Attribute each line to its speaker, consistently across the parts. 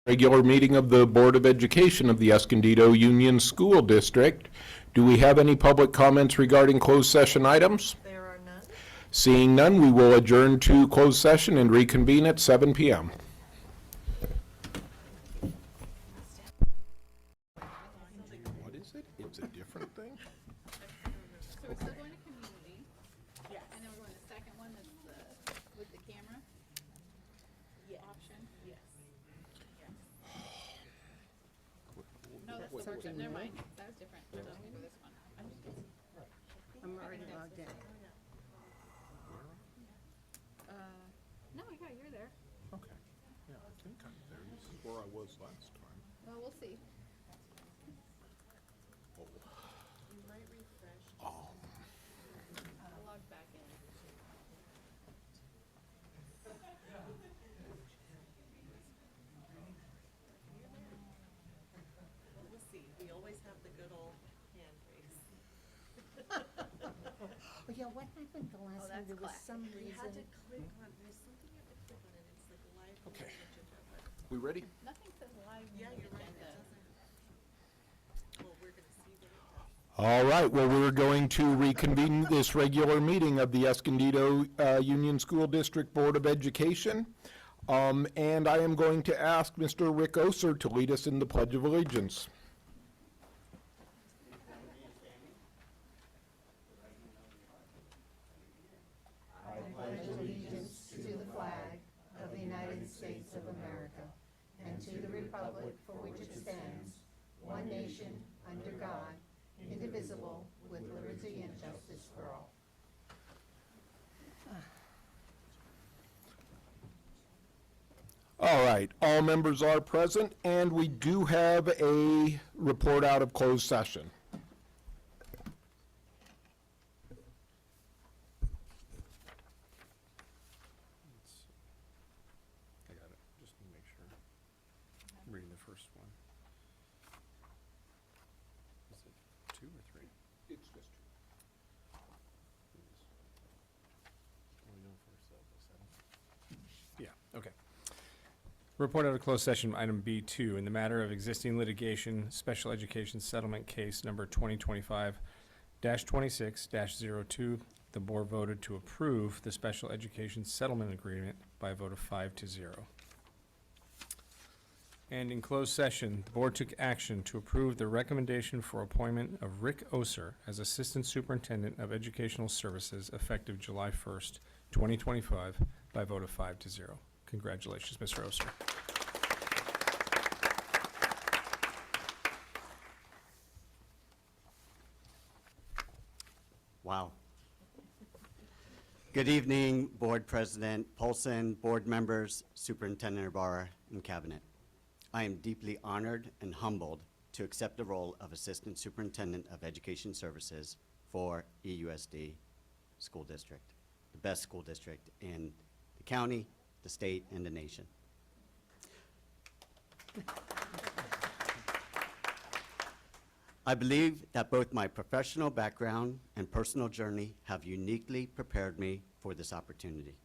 Speaker 1: Regular meeting of the Board of Education of the Escondido Union School District. Do we have any public comments regarding closed session items?
Speaker 2: There are none.
Speaker 1: Seeing none, we will adjourn to closed session and reconvene at 7 p.m. What is it? It's a different thing?
Speaker 3: So we're still going to community. Yes. And then we're going to the second one that's with the camera?
Speaker 2: Yeah.
Speaker 3: Option?
Speaker 2: Yes. Yes.
Speaker 3: No, that's the first one. Never mind. That was different. So I'm gonna go this one.
Speaker 2: I'm already logged in.
Speaker 3: No, yeah, you're there.
Speaker 1: Okay. Yeah, I think I'm there. This is where I was last time.
Speaker 3: Well, we'll see.
Speaker 2: You might refresh.
Speaker 1: Oh.
Speaker 3: I'll log back in.
Speaker 2: We'll see. We always have the good old hand raise.
Speaker 4: Oh, yeah, what happened the last time?
Speaker 3: that's
Speaker 4: There was
Speaker 3: classic.
Speaker 4: some
Speaker 2: You had to
Speaker 4: reason.
Speaker 2: click on, there's something you have to click on and it's like live.
Speaker 1: Okay.
Speaker 2: agenda, but-
Speaker 1: We ready?
Speaker 3: Nothing says live
Speaker 2: Yeah, you're right. It
Speaker 3: agenda.
Speaker 2: doesn't. Well, we're gonna see what it does.
Speaker 1: All right, well, we're going to reconvene this regular meeting of the Escondido Union School District Board of Education. And I am going to ask Mr. Rick Oser to lead us in the Pledge of Allegiance.
Speaker 4: Allegiance to the flag of the United States of America and to the republic for which it stands, one nation, under God, indivisible, with liberty and justice for all.
Speaker 1: All right, all members are present, and we do have a report out of closed session.
Speaker 5: I got it, just to make sure. I'm reading the first one. Is it 2 or 3?
Speaker 1: It's just
Speaker 5: We know first, though, the 7th. Yeah, okay. Report out of closed session, item B2, in the matter of existing litigation, special education settlement case number 2025-26-02, the board voted to approve the special education settlement agreement by a vote of 5-0. And in closed session, the board took action to approve the recommendation for appointment of Rick Oser as Assistant Superintendent of Educational Services effective July 1st, 2025, by a vote of 5-0. Congratulations, Mr. Oser.
Speaker 6: Wow. Good evening, Board President Polson, board members, Superintendent Ibarra, and Cabinet. I am deeply honored and humbled to accept the role of Assistant Superintendent of Education Services for EUSD School District, the best school district in the county, the state, and the nation. I believe that both my professional background and personal journey have uniquely prepared me for this opportunity.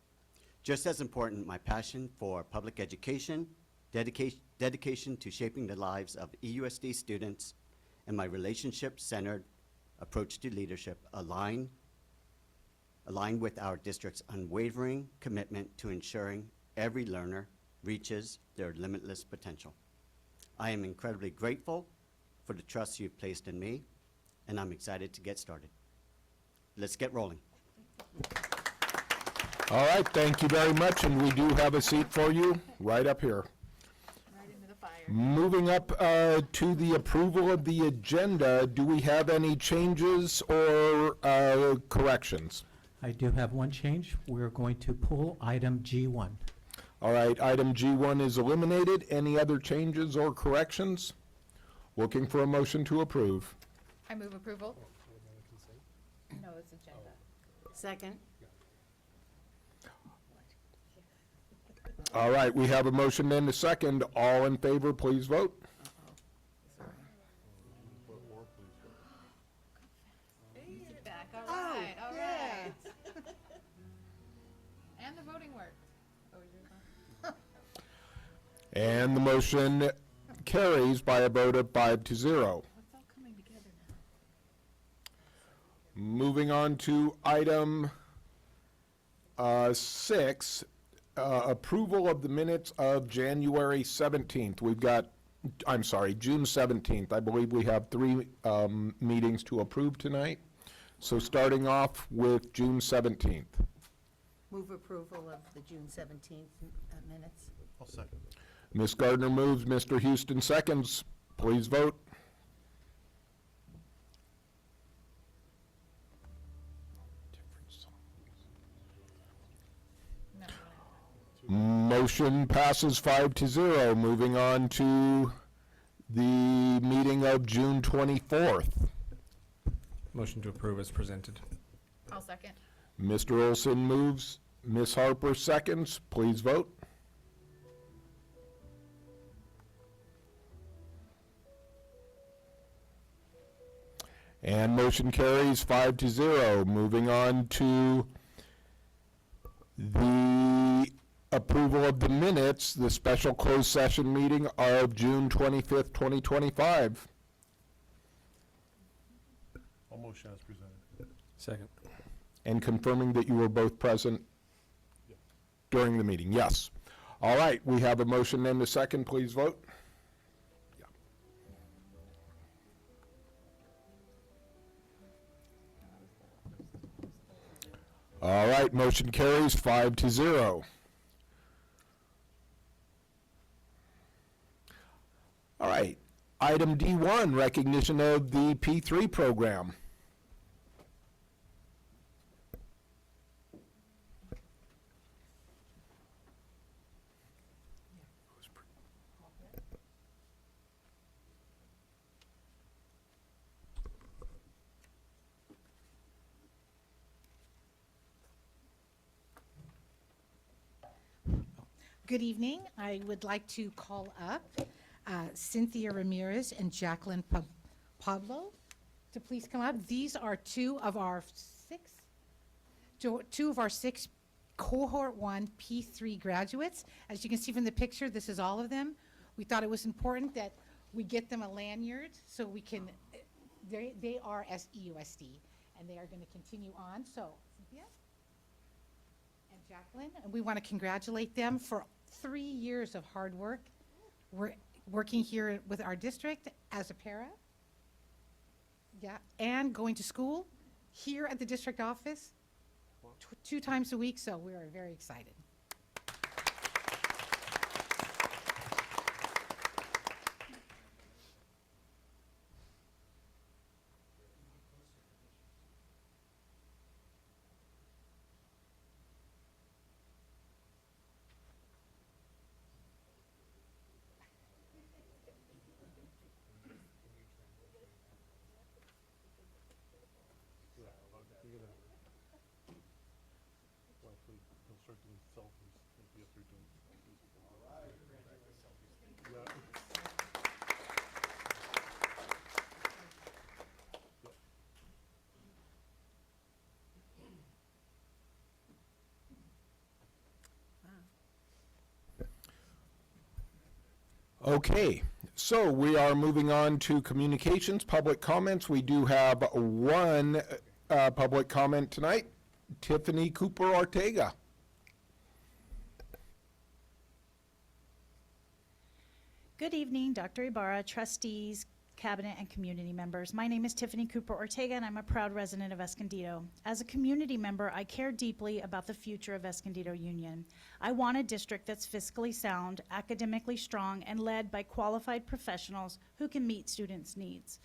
Speaker 6: Just as important, my passion for public education, dedication to shaping the lives of EUSD students, and my relationship-centered approach to leadership align with our district's unwavering commitment to ensuring every learner reaches their limitless potential. I am incredibly grateful for the trust you've placed in me, and I'm excited to get started. Let's get rolling.
Speaker 1: All right, thank you very much, and we do have a seat for you right up here.
Speaker 3: Right into the fire.
Speaker 1: Moving up to the approval of the agenda, do we have any changes or corrections?
Speaker 7: I do have one change. We're going to pull item G1.
Speaker 1: All right, item G1 is eliminated. Any other changes or corrections? Looking for a motion to approve.
Speaker 3: I move approval. No, it's agenda.
Speaker 2: Second.
Speaker 1: All right, we have a motion and a second. All in favor, please vote.
Speaker 3: Sit back. All right. All right. And the voting worked. Oh, yours on?
Speaker 1: And the motion carries by a vote of 5-0.
Speaker 3: It's all coming together now.
Speaker 1: Moving on to item 6, approval of the minutes of January 17th. June 17th. I believe we have 3 meetings to approve tonight. So starting off with June 17th.
Speaker 4: Move approval of the June 17th minutes.
Speaker 8: I'll second.
Speaker 1: Ms. Gardner moves, Mr. Houston seconds. Please vote.
Speaker 3: No.
Speaker 1: Motion passes 5-0. Moving on to the meeting of June 24th.
Speaker 5: Motion to approve as presented.
Speaker 3: I'll second.
Speaker 1: Mr. Olson moves, Ms. Harper seconds. Please vote. And motion carries 5-0. Moving on to the approval of the minutes, the special closed session meeting of June 25th, 2025.
Speaker 8: I'll motion as presented.
Speaker 5: Second.
Speaker 1: And confirming that you were both present during the meeting. Yes. All right, we have a motion and a second. Please vote. All right, motion carries 5-0. All right, item D1, recognition of the P3 program.
Speaker 9: Good evening. I would like to call up Cynthia Ramirez and Jacqueline Pablo to please come up. These are two of our six cohort 1 P3 graduates. As you can see from the picture, this is all of them. We thought it was important that we get them a lanyard so we can, they are SEUSD and they are going to continue on. So Cynthia and Jacqueline, and we want to congratulate them for 3 years of hard work. We're working here with our district as a para, and going to school here at the district office 2 times a week, so we are very excited.
Speaker 8: He'll start doing selfies like you have to do.
Speaker 1: Okay, so we are moving on to communications, public comments. We do have one public comment tonight. Tiffany Cooper Ortega.
Speaker 10: Good evening, Dr. Ibarra, trustees, cabinet, and community members. My name is Tiffany Cooper Ortega, and I'm a proud resident of Escondido. As a community member, I care deeply about the future of Escondido Union. I want a district that's fiscally sound, academically strong, and led by qualified professionals who can meet students' needs.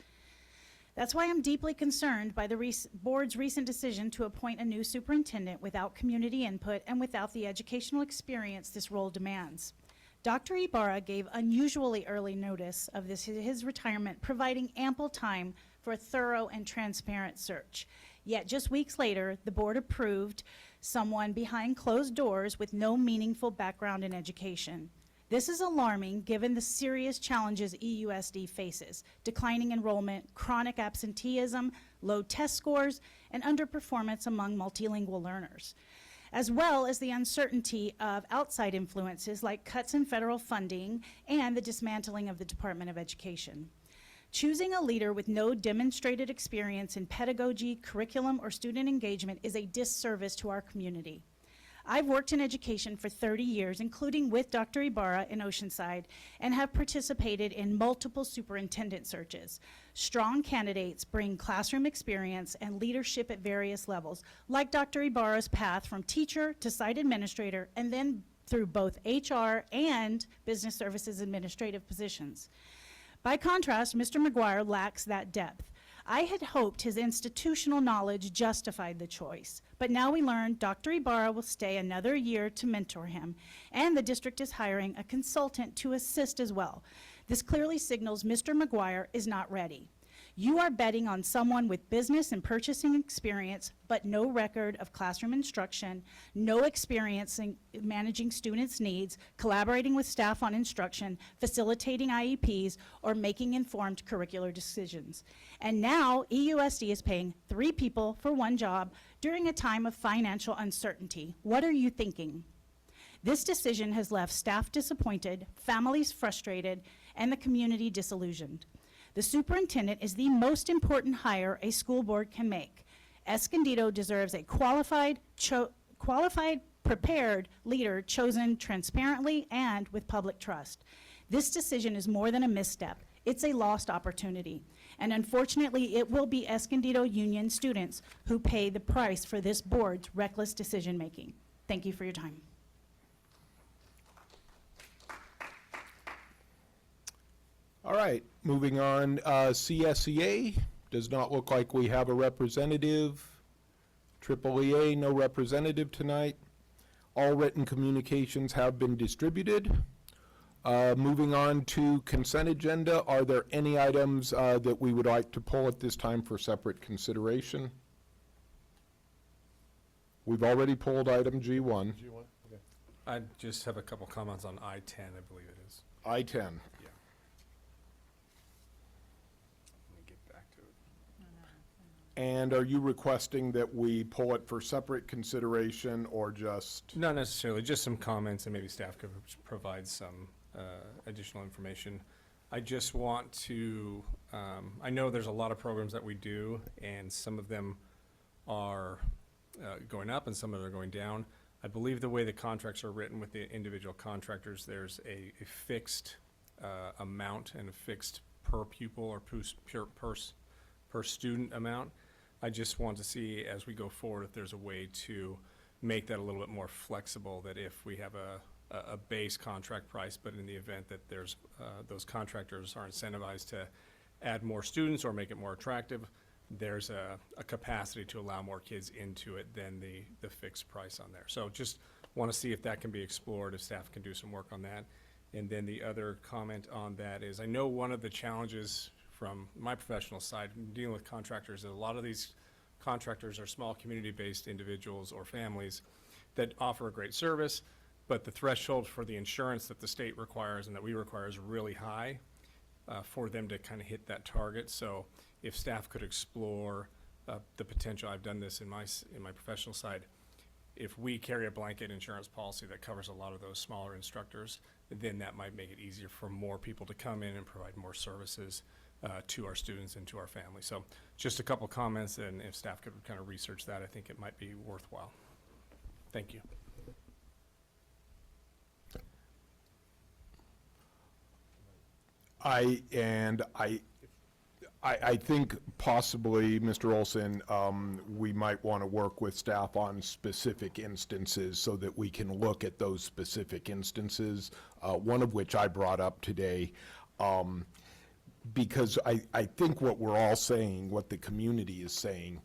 Speaker 10: That's why I'm deeply concerned by the board's recent decision to appoint a new superintendent without community input and without the educational experience this role demands. Dr. Ibarra gave unusually early notice of his retirement, providing ample time for a thorough and transparent search. Yet just weeks later, the board approved someone behind closed doors with no meaningful background in education. This is alarming given the serious challenges EUSD faces: declining enrollment, chronic absenteeism, low test scores, and underperformance among multilingual learners. as well as the uncertainty of outside influences like cuts in federal funding and the dismantling of the Department of Education. Choosing a leader with no demonstrated experience in pedagogy, curriculum, or student engagement is a disservice to our community. I've worked in education for 30 years, including with Dr. Ibarra in Oceanside, and have participated in multiple superintendent searches. Strong candidates bring classroom experience and leadership at various levels, like Dr. Ibarra's path from teacher to site administrator, and then through both HR and business services administrative positions. By contrast, Mr. McGuire lacks that depth. I had hoped his institutional knowledge justified the choice, but now we learn Dr. Ibarra will stay another year to mentor him, and the district is hiring a consultant to assist as well. This clearly signals Mr. McGuire is not ready. You are betting on someone with business and purchasing experience, but no record of classroom instruction, no experience in managing students' needs, collaborating with staff on instruction, facilitating IEPs, or making informed curricular decisions. And now EUSD is paying 3 people for 1 job during a time of financial uncertainty. What are you thinking? This decision has left staff disappointed, families frustrated, and the community disillusioned. The superintendent is the most important hire a school board can make. Escondido deserves a qualified, prepared leader chosen transparently and with public trust. This decision is more than a misstep. It's a lost opportunity. And unfortunately, it will be Escondido Union students who pay the price for this board's reckless decision-making. Thank you for your time.
Speaker 1: All right, moving on, CSEA, does not look like we have a representative. EEA, no representative tonight. All written communications have been distributed. Moving on to consent agenda, are there any items that we would like to pull at this time for separate consideration? We've already pulled item G1.
Speaker 8: Do you want? Okay.
Speaker 5: I just have a couple comments on I-10, I believe it is.
Speaker 1: I-10.
Speaker 5: Yeah. Let me get back to it.
Speaker 1: And are you requesting that we pull it for separate consideration or just?
Speaker 5: Not necessarily, just some comments, and maybe staff could provide some additional information. I just want to, I know there's a lot of programs that we do, and some of them are going up and some of them are going down. I believe the way the contracts are written with the individual contractors, there's a fixed amount and a fixed per pupil or per student amount. I just want to see as we go forward if there's a way to make that a little bit more flexible, that if we have a base contract price, but in the event that there's those contractors are incentivized to add more students or make it more attractive, there's a capacity to allow more kids into it than the fixed price on there. So just want to see if that can be explored, if staff can do some work on that. And then the other comment on that is, I know one of the challenges from my professional side dealing with contractors is a lot of these contractors are small community-based individuals or families that offer a great service, but the threshold for the insurance that the state requires and that we require is really high for them to kind of hit that target. So if staff could explore the potential, I've done this in my professional side, if we carry a blanket insurance policy that covers a lot of those smaller instructors, then that might make it easier for more people to come in and provide more services to our students and to our families. So just a couple comments, and if staff could kind of research that, I think it might be worthwhile. Thank you.
Speaker 1: I think possibly, Mr. Olson, we might want to work with staff on specific instances so that we can look at those specific instances, one of which I brought up today, because I think what we're all saying, what the community is saying,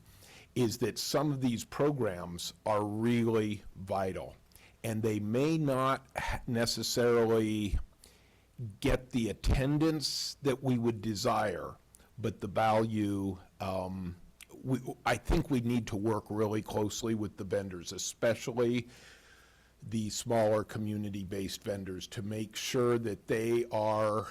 Speaker 1: is that some of these programs are really vital, and they may not necessarily get the attendance that we would desire, but the value, I think we need to work really closely with the vendors, especially the smaller community-based vendors, to make sure that they are,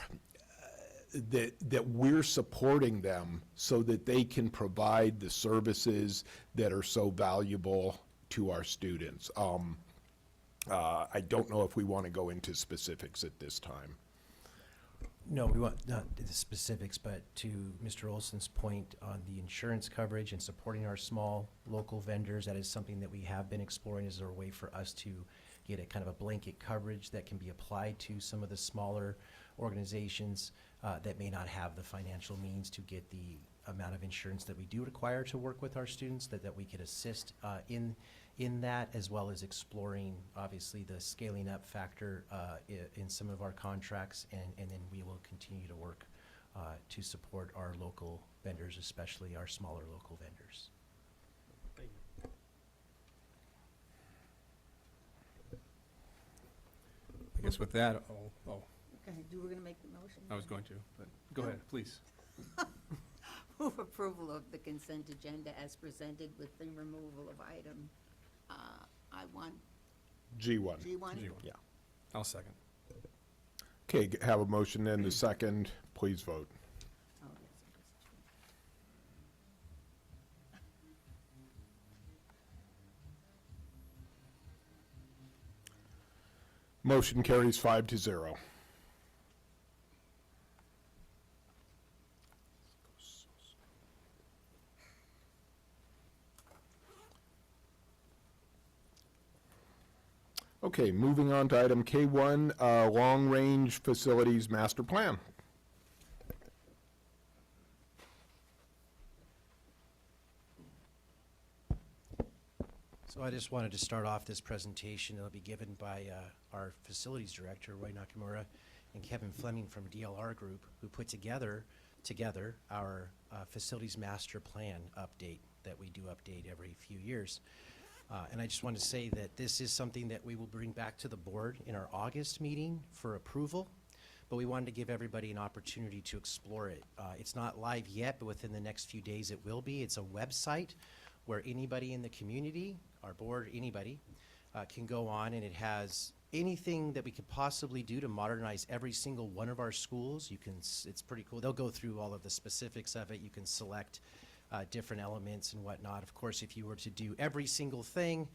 Speaker 1: that we're supporting them so that they can provide the services that are so valuable to our students. I don't know if we want to go into specifics at this time.
Speaker 11: No, we want not the specifics, but to Mr. Olson's point on the insurance coverage and supporting our small local vendors, that is something that we have been exploring as a way for us to get a kind of a blanket coverage that can be applied to some of the smaller organizations that may not have the financial means to get the amount of insurance that we do require to work with our students, that we could assist in that, as well as exploring, obviously, the scaling up factor in some of our contracts, and then we will continue to work to support our local vendors, especially our smaller local vendors.
Speaker 8: Thank you.
Speaker 5: I guess with that,
Speaker 4: Okay, we're gonna make the motion?
Speaker 5: I was going to, but go ahead, please.
Speaker 4: Move approval of the consent agenda as presented with the removal of item I-1,
Speaker 1: G1.
Speaker 4: G1?
Speaker 1: Yeah.
Speaker 5: I'll second.
Speaker 1: Okay, have a motion and a second. Please vote.
Speaker 4: Oh, yes, it is.
Speaker 1: Motion carries 5-0. Okay, moving on to item K1, Long Range Facilities Master Plan.
Speaker 11: So I just wanted to start off this presentation. It'll be given by our facilities director, Roy Nakamura, and Kevin Fleming from DLR Group, who put together our facilities master plan update that we do update every few years. And I just want to say that this is something that we will bring back to the board in our August meeting for approval, but we wanted to give everybody an opportunity to explore it. It's not live yet, but within the next few days it will be. It's a website where anybody in the community, our board, anybody, can go on, and it has anything that we could possibly do to modernize every single one of our schools. It's pretty cool. They'll go through all of the specifics of it. You can select different elements and whatnot. Of course, if you were to do every single thing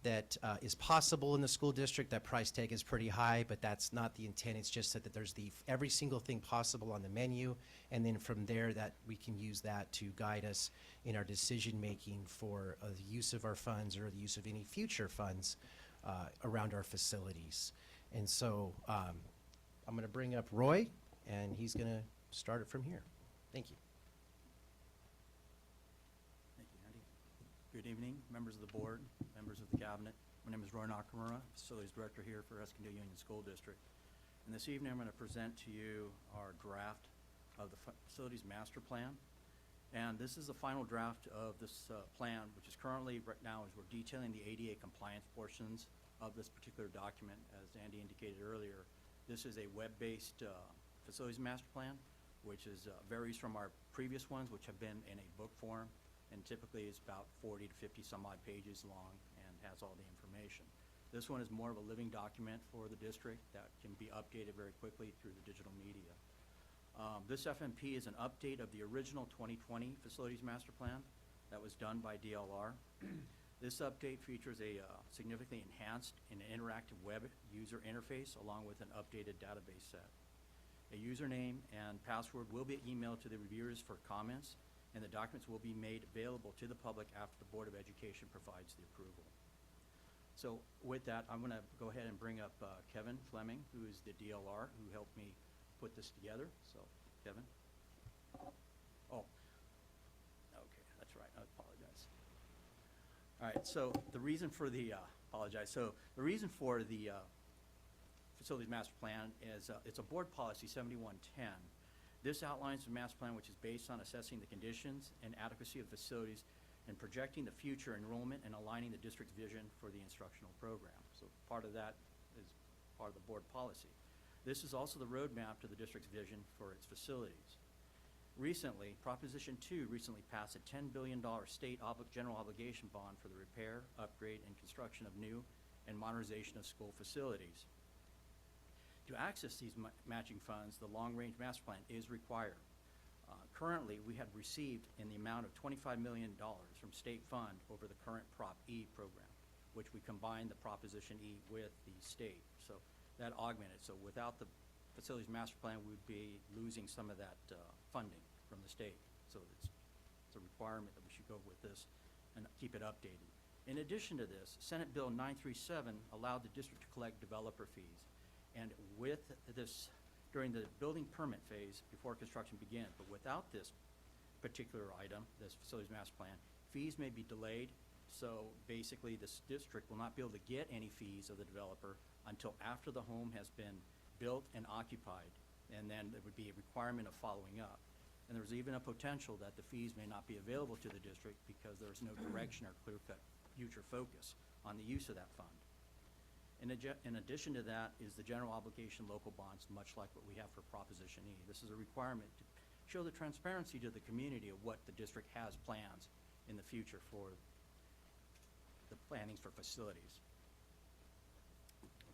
Speaker 11: that is possible in the school district, that price tag is pretty high, but that's not the intent. It's just that there's every single thing possible on the menu, and then from there that we can use that to guide us in our decision making for the use of our funds or the use of any future funds around our facilities. And so I'm going to bring up Roy, and he's going to start it from here. Thank you.
Speaker 12: Thank you, Andy. Good evening, members of the board, members of the cabinet. My name is Roy Nakamura, Facilities Director here for Escondido Union School District. And this evening I'm going to present to you our draft of the Facilities Master Plan. And this is the final draft of this plan, which is currently, right now, as we're detailing the ADA compliance portions of this particular document. As Andy indicated earlier, this is a web-based Facilities Master Plan, which varies from our previous ones, which have been in a book form, and typically is about 40 to 50 some odd pages long and has all the information. This one is more of a living document for the district that can be updated very quickly through the digital media. This FMP is an update of the original 2020 Facilities Master Plan that was done by DLR. This update features a significantly enhanced and interactive web user interface along with an updated database set. A username and password will be emailed to the reviewers for comments, and the documents will be made available to the public after the Board of Education provides the approval. So with that, I'm going to go ahead and bring up Kevin Fleming, who is the DLR, who helped me put this together. So, Kevin. Oh, okay, that's right. I apologize. All right, so the reason for the, the reason for the Facilities Master Plan is it's a board policy 7110. This outlines the master plan, which is based on assessing the conditions and adequacy of facilities and projecting the future enrollment and aligning the district's vision for the instructional program. So part of that is part of the board policy. This is also the roadmap to the district's vision for its facilities. Recently, Proposition 2 recently passed a $10 billion state general obligation bond for the repair, upgrade, and construction of new and modernization of school facilities. To access these matching funds, the long-range master plan is required. Currently, we have received in the amount of $25 million from state fund over the current Prop E program. which we combined the Proposition E with the state. So that augmented. So without the facilities master plan, we would be losing some of that funding from the state. So it's a requirement that we should go with this and keep it updated. In addition to this, Senate Bill 937 allowed the district to collect developer fees. And with this, during the building permit phase before construction began, but without this particular item, this facilities master plan, fees may be delayed. So basically, this district will not be able to get any fees of the developer until after the home has been built and occupied. And then there would be a requirement of following up. And there's even a potential that the fees may not be available to the district because there's no direction or clear-cut future focus on the use of that fund. In addition to that is the general obligation local bonds, much like what we have for Proposition E. This is a requirement to show the transparency to the community of what the district has plans in the future for the plannings for facilities.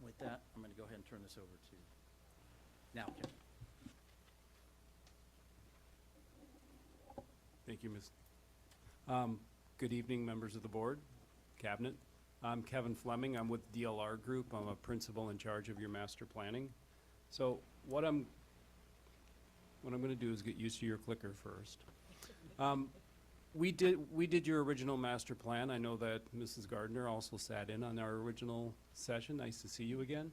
Speaker 12: With that, I'm going to go ahead and turn this over to now Kevin.
Speaker 5: Thank you, Ms. Good evening, members of the board, cabinet. I'm Kevin Fleming. I'm with DLR Group. I'm a principal in charge of your master planning. So what I'm going to do is get used to your clicker first. We did your original master plan. I know that Mrs. Gardner also sat in on our original session. Nice to see you again.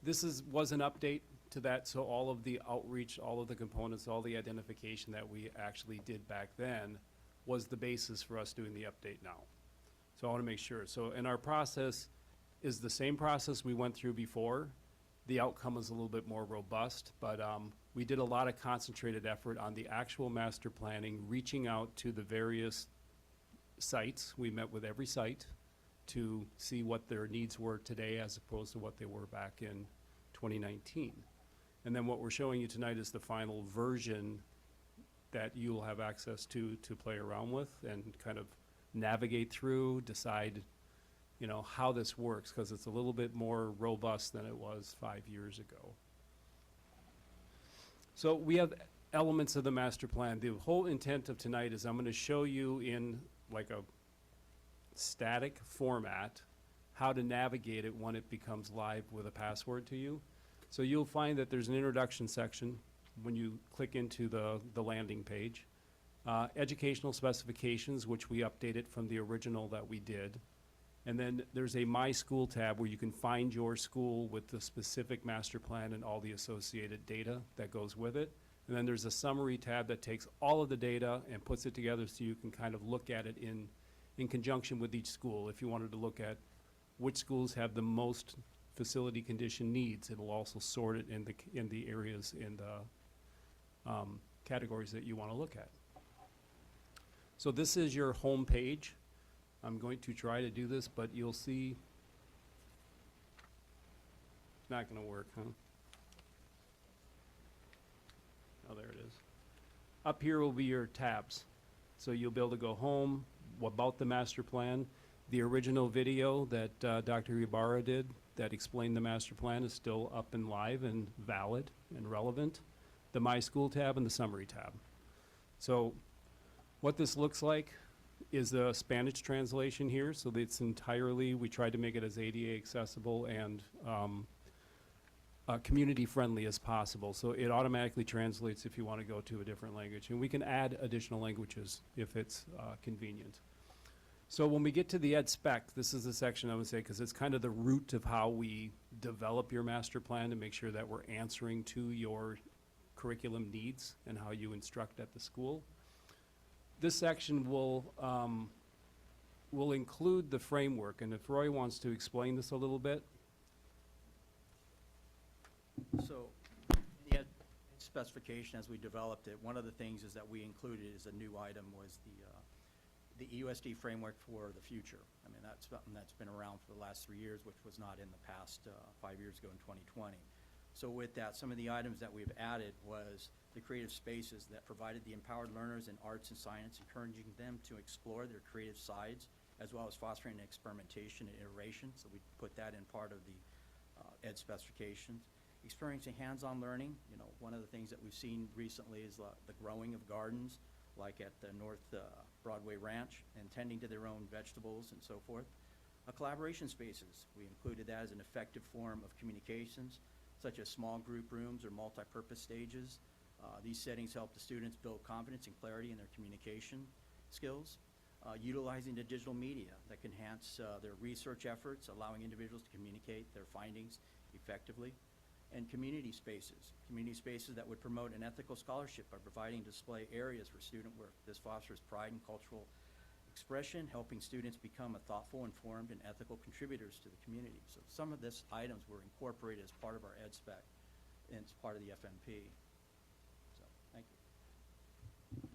Speaker 5: This was an update to that, so all of the outreach, all of the components, all the identification that we actually did back then was the basis for us doing the update now. So I want to make sure. So, and our process is the same process we went through before. The outcome is a little bit more robust, but we did a lot of concentrated effort on the actual master planning, reaching out to the various sites. We met with every site to see what their needs were today as opposed to what they were back in 2019. And then what we're showing you tonight is the final version that you'll have access to play around with and kind of navigate through, decide, you know, how this works, because it's a little bit more robust than it was 5 years ago. So we have elements of the master plan. The whole intent of tonight is I'm going to show you in like a static format how to navigate it when it becomes live with a password to you. So you'll find that there's an introduction section when you click into the landing page. Educational specifications, which we updated from the original that we did. And then there's a My School tab where you can find your school with the specific master plan and all the associated data that goes with it. And then there's a summary tab that takes all of the data and puts it together so you can kind of look at it in conjunction with each school. If you wanted to look at which schools have the most facility condition needs, it'll also sort it in the areas in the categories that you want to look at. So this is your home page. I'm going to try to do this, but you'll see it's not going to work, huh? Oh, there it is. Up here will be your tabs. So you'll be able to go home, about the master plan. The original video that Dr. Ibarra did that explained the master plan is still up and live and valid and relevant. The My School tab and the Summary tab. So what this looks like is the Spanish translation here. So it's entirely, we tried to make it as ADA accessible and community friendly as possible. So it automatically translates if you want to go to a different language. And we can add additional languages if it's convenient. So when we get to the ed spec, this is the section I would say, because it's kind of the root of how we develop your master plan to make sure that we're answering to your curriculum needs and how you instruct at the school. This section will include the framework, and if Roy wants to explain this a little bit.
Speaker 12: So the ed specification, as we developed it, one of the things is that we included as a new item was the EUSD framework for the future. I mean, that's something that's been around for the last 3 years, which was not in the past 5 years ago in 2020. So with that, some of the items that we've added was the creative spaces that provided the empowered learners in arts and science, encouraging them to explore their creative sides, as well as fostering experimentation and iteration. So we put that in part of the ed specifications. Experiencing hands-on learning, you know, one of the things that we've seen recently is the growing of gardens, like at the North Broadway Ranch, and tending to their own vegetables and so forth. Collaboration spaces, we included that as an effective form of communications, such as small group rooms or multi-purpose stages. These settings help the students build confidence and clarity in their communication skills. Utilizing the digital media that can enhance their research efforts, allowing individuals to communicate their findings effectively. And community spaces that would promote an ethical scholarship by providing display areas for student work. This fosters pride and cultural expression, helping students become a thoughtful, informed, and ethical contributors to the community. So some of these items were incorporated as part of our ed spec and it's part of the FMP. So, thank you.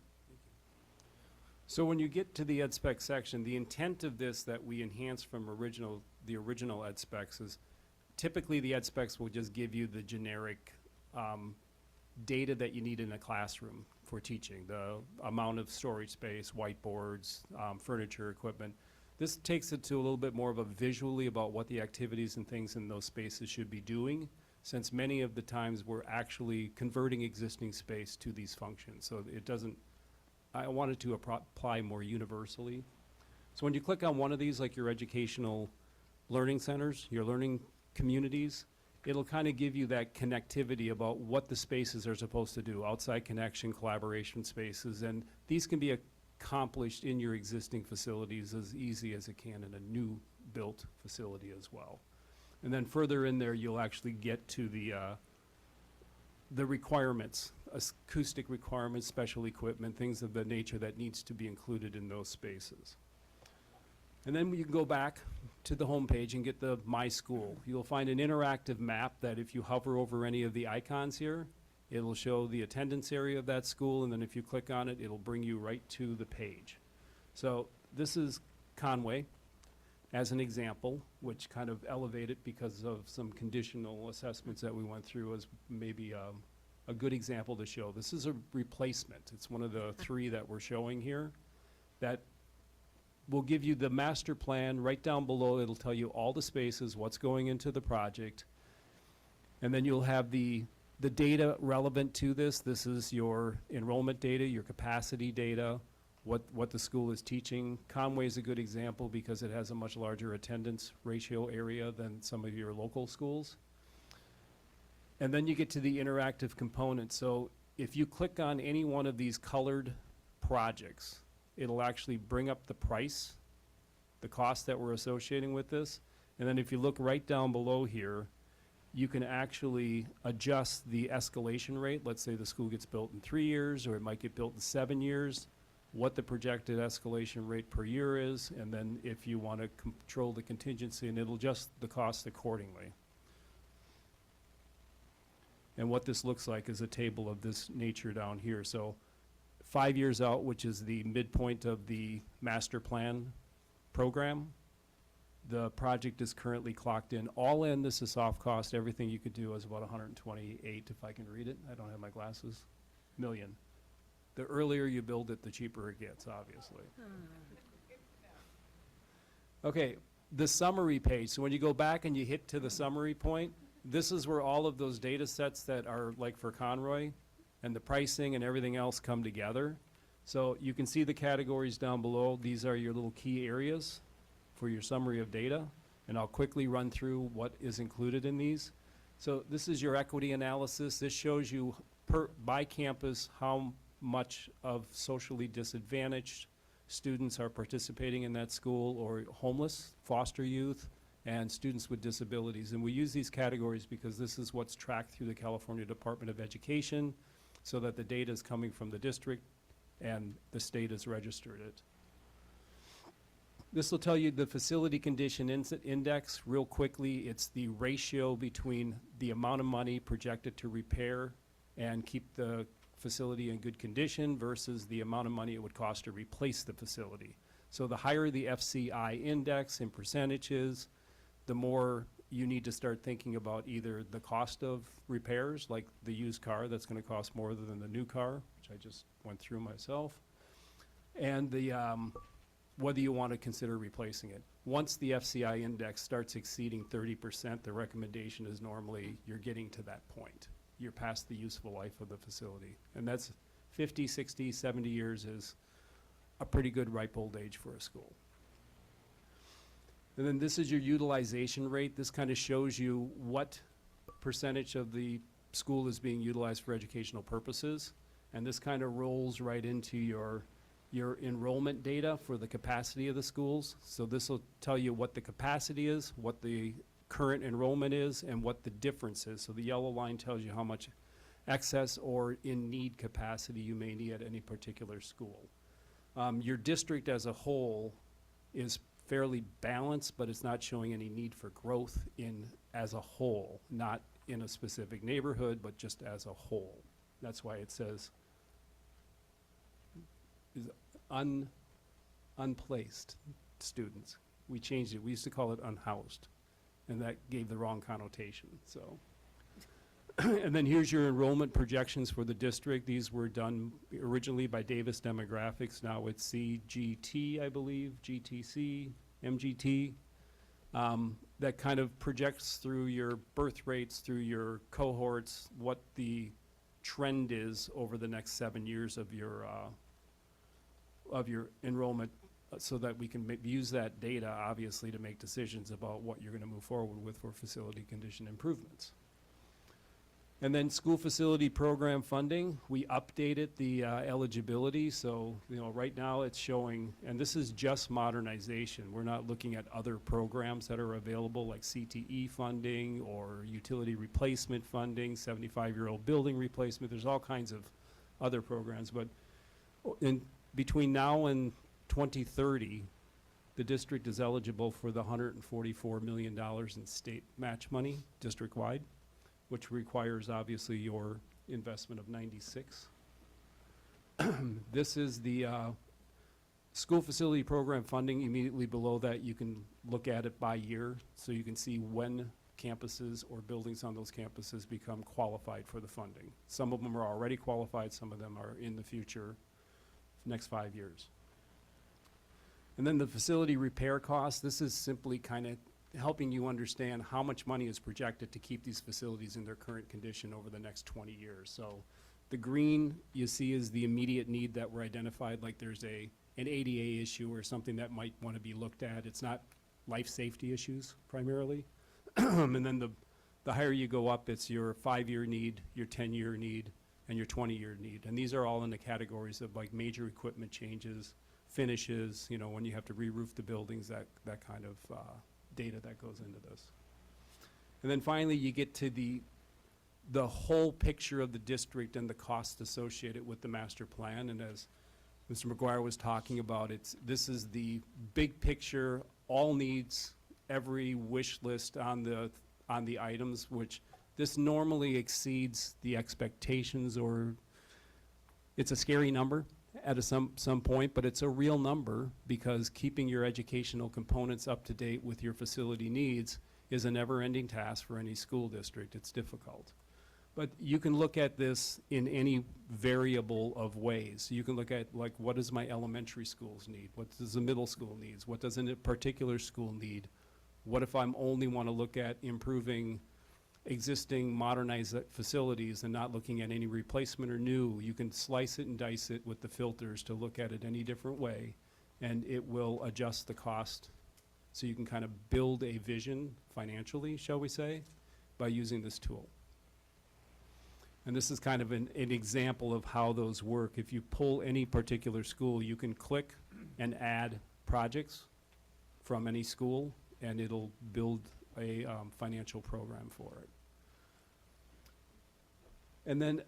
Speaker 5: So when you get to the ed spec section, the intent of this that we enhance from the original ed specs is typically the ed specs will just give you the generic data that you need in a classroom for teaching, the amount of storage space, whiteboards, furniture, equipment. This takes it to a little bit more of a visually about what the activities and things in those spaces should be doing, since many of the times we're actually converting existing space to these functions. So it doesn't, I wanted to apply more universally. So when you click on one of these, like your educational learning centers, your learning communities, it'll kind of give you that connectivity about what the spaces are supposed to do, outside connection, collaboration spaces, and these can be accomplished in your existing facilities as easy as it can in a new built facility as well. And then further in there, you'll actually get to the requirements, acoustic requirements, special equipment, things of the nature that needs to be included in those spaces. And then you can go back to the home page and get the My School. You'll find an interactive map that if you hover over any of the icons here, it'll show the attendance area of that school, and then if you click on it, it'll bring you right to the page. So this is Conway as an example, which kind of elevated because of some conditional assessments that we went through as maybe a good example to show. This is a replacement. It's one of the three that we're showing here that will give you the master plan right down below. It'll tell you all the spaces, what's going into the project. And then you'll have the data relevant to this. This is your enrollment data, your capacity data, what the school is teaching. Conway is a good example because it has a much larger attendance ratio area than some of your local schools. And then you get to the interactive component. So if you click on any one of these colored projects, it'll actually bring up the price, the cost that we're associating with this. And then if you look right down below here, you can actually adjust the escalation rate. Let's say the school gets built in 3 years, or it might get built in 7 years, what the projected escalation rate per year is, and then if you want to control the contingency, and it'll adjust the cost accordingly. And what this looks like is a table of this nature down here. So 5 years out, which is the midpoint of the master plan program, the project is currently clocked in. All in, this is soft cost. Everything you could do is about 128, if I can read it. I don't have my glasses. Million. The earlier you build it, the cheaper it gets, obviously. Okay, the summary page. So when you go back and you hit to the summary point, this is where all of those data sets that are like for Conroy and the pricing and everything else come together. So you can see the categories down below. These are your little key areas for your summary of data. And I'll quickly run through what is included in these. So this is your equity analysis. This shows you by campus how much of socially disadvantaged students are participating in that school, or homeless, foster youth, and students with disabilities. And we use these categories because this is what's tracked through the California Department of Education, so that the data is coming from the district and the state has registered it. This will tell you the facility condition index real quickly. It's the ratio between the amount of money projected to repair and keep the facility in good condition versus the amount of money it would cost to replace the facility. So the higher the FCI index in percentages, the more you need to start thinking about either the cost of repairs, like the used car that's going to cost more than the new car, which I just went through myself, and the whether you want to consider replacing it. Once the FCI index starts exceeding 30%, the recommendation is normally you're getting to that point. You're past the useful life of the facility. And that's 50, 60, 70 years is a pretty good ripe old age for a school. And then this is your utilization rate. This kind of shows you what percentage of the school is being utilized for educational purposes. And this kind of rolls right into your enrollment data for the capacity of the schools. So this will tell you what the capacity is, what the current enrollment is, and what the difference is. So the yellow line tells you how much excess or in-need capacity you may need at any particular school. Your district as a whole is fairly balanced, but it's not showing any need for growth as a whole, not in a specific neighborhood, but just as a whole. That's why it says is unplaced students. We changed it. We used to call it unhoused, and that gave the wrong connotation. So, and then here's your enrollment projections for the district. These were done originally by Davis Demographics. Now it's CGT, I believe, GTC, MGT. That kind of projects through your birth rates, through your cohorts, what the trend is over the next 7 years of your enrollment, so that we can use that data, obviously, to make decisions about what you're going to move forward with for facility condition improvements. And then school facility program funding, we updated the eligibility. So, right now it's showing, and this is just modernization. We're not looking at other programs that are available, like CTE funding or utility replacement funding, 75-year-old building replacement. There's all kinds of other programs. But between now and 2030, the district is eligible for the $144 million in state match money district-wide, which requires obviously your investment of 96. This is the school facility program funding. Immediately below that, you can look at it by year, so you can see when campuses or buildings on those campuses become qualified for the funding. Some of them are already qualified, some of them are in the future, next 5 years. And then the facility repair costs, this is simply kind of helping you understand how much money is projected to keep these facilities in their current condition over the next 20 years. So the green you see is the immediate need that were identified, like there's an ADA issue or something that might want to be looked at. It's not life safety issues primarily. And then the higher you go up, it's your 5-year need, your 10-year need, and your 20-year need. And these are all in the categories of like major equipment changes, finishes, when you have to re-roof the buildings, that kind of data that goes into this. And then finally, you get to the whole picture of the district and the costs associated with the master plan. And as Mr. McGuire was talking about, this is the big picture, all needs, every wish list on the items, which this normally exceeds the expectations, or it's a scary number at some point, but it's a real number, because keeping your educational components up to date with your facility needs is a never-ending task for any school district. It's difficult. But you can look at this in any variable of ways. You can look at, like, what does my elementary schools need? What does the middle school needs? What does a particular school need? What if I'm only want to look at improving existing modernized facilities and not looking at any replacement or new? You can slice it and dice it with the filters to look at it any different way, and it will adjust the cost. So you can kind of build a vision financially, shall we say, by using this tool. And this is kind of an example of how those work. If you pull any particular school, you can click and add projects from any school, and it'll build a financial program for it. And then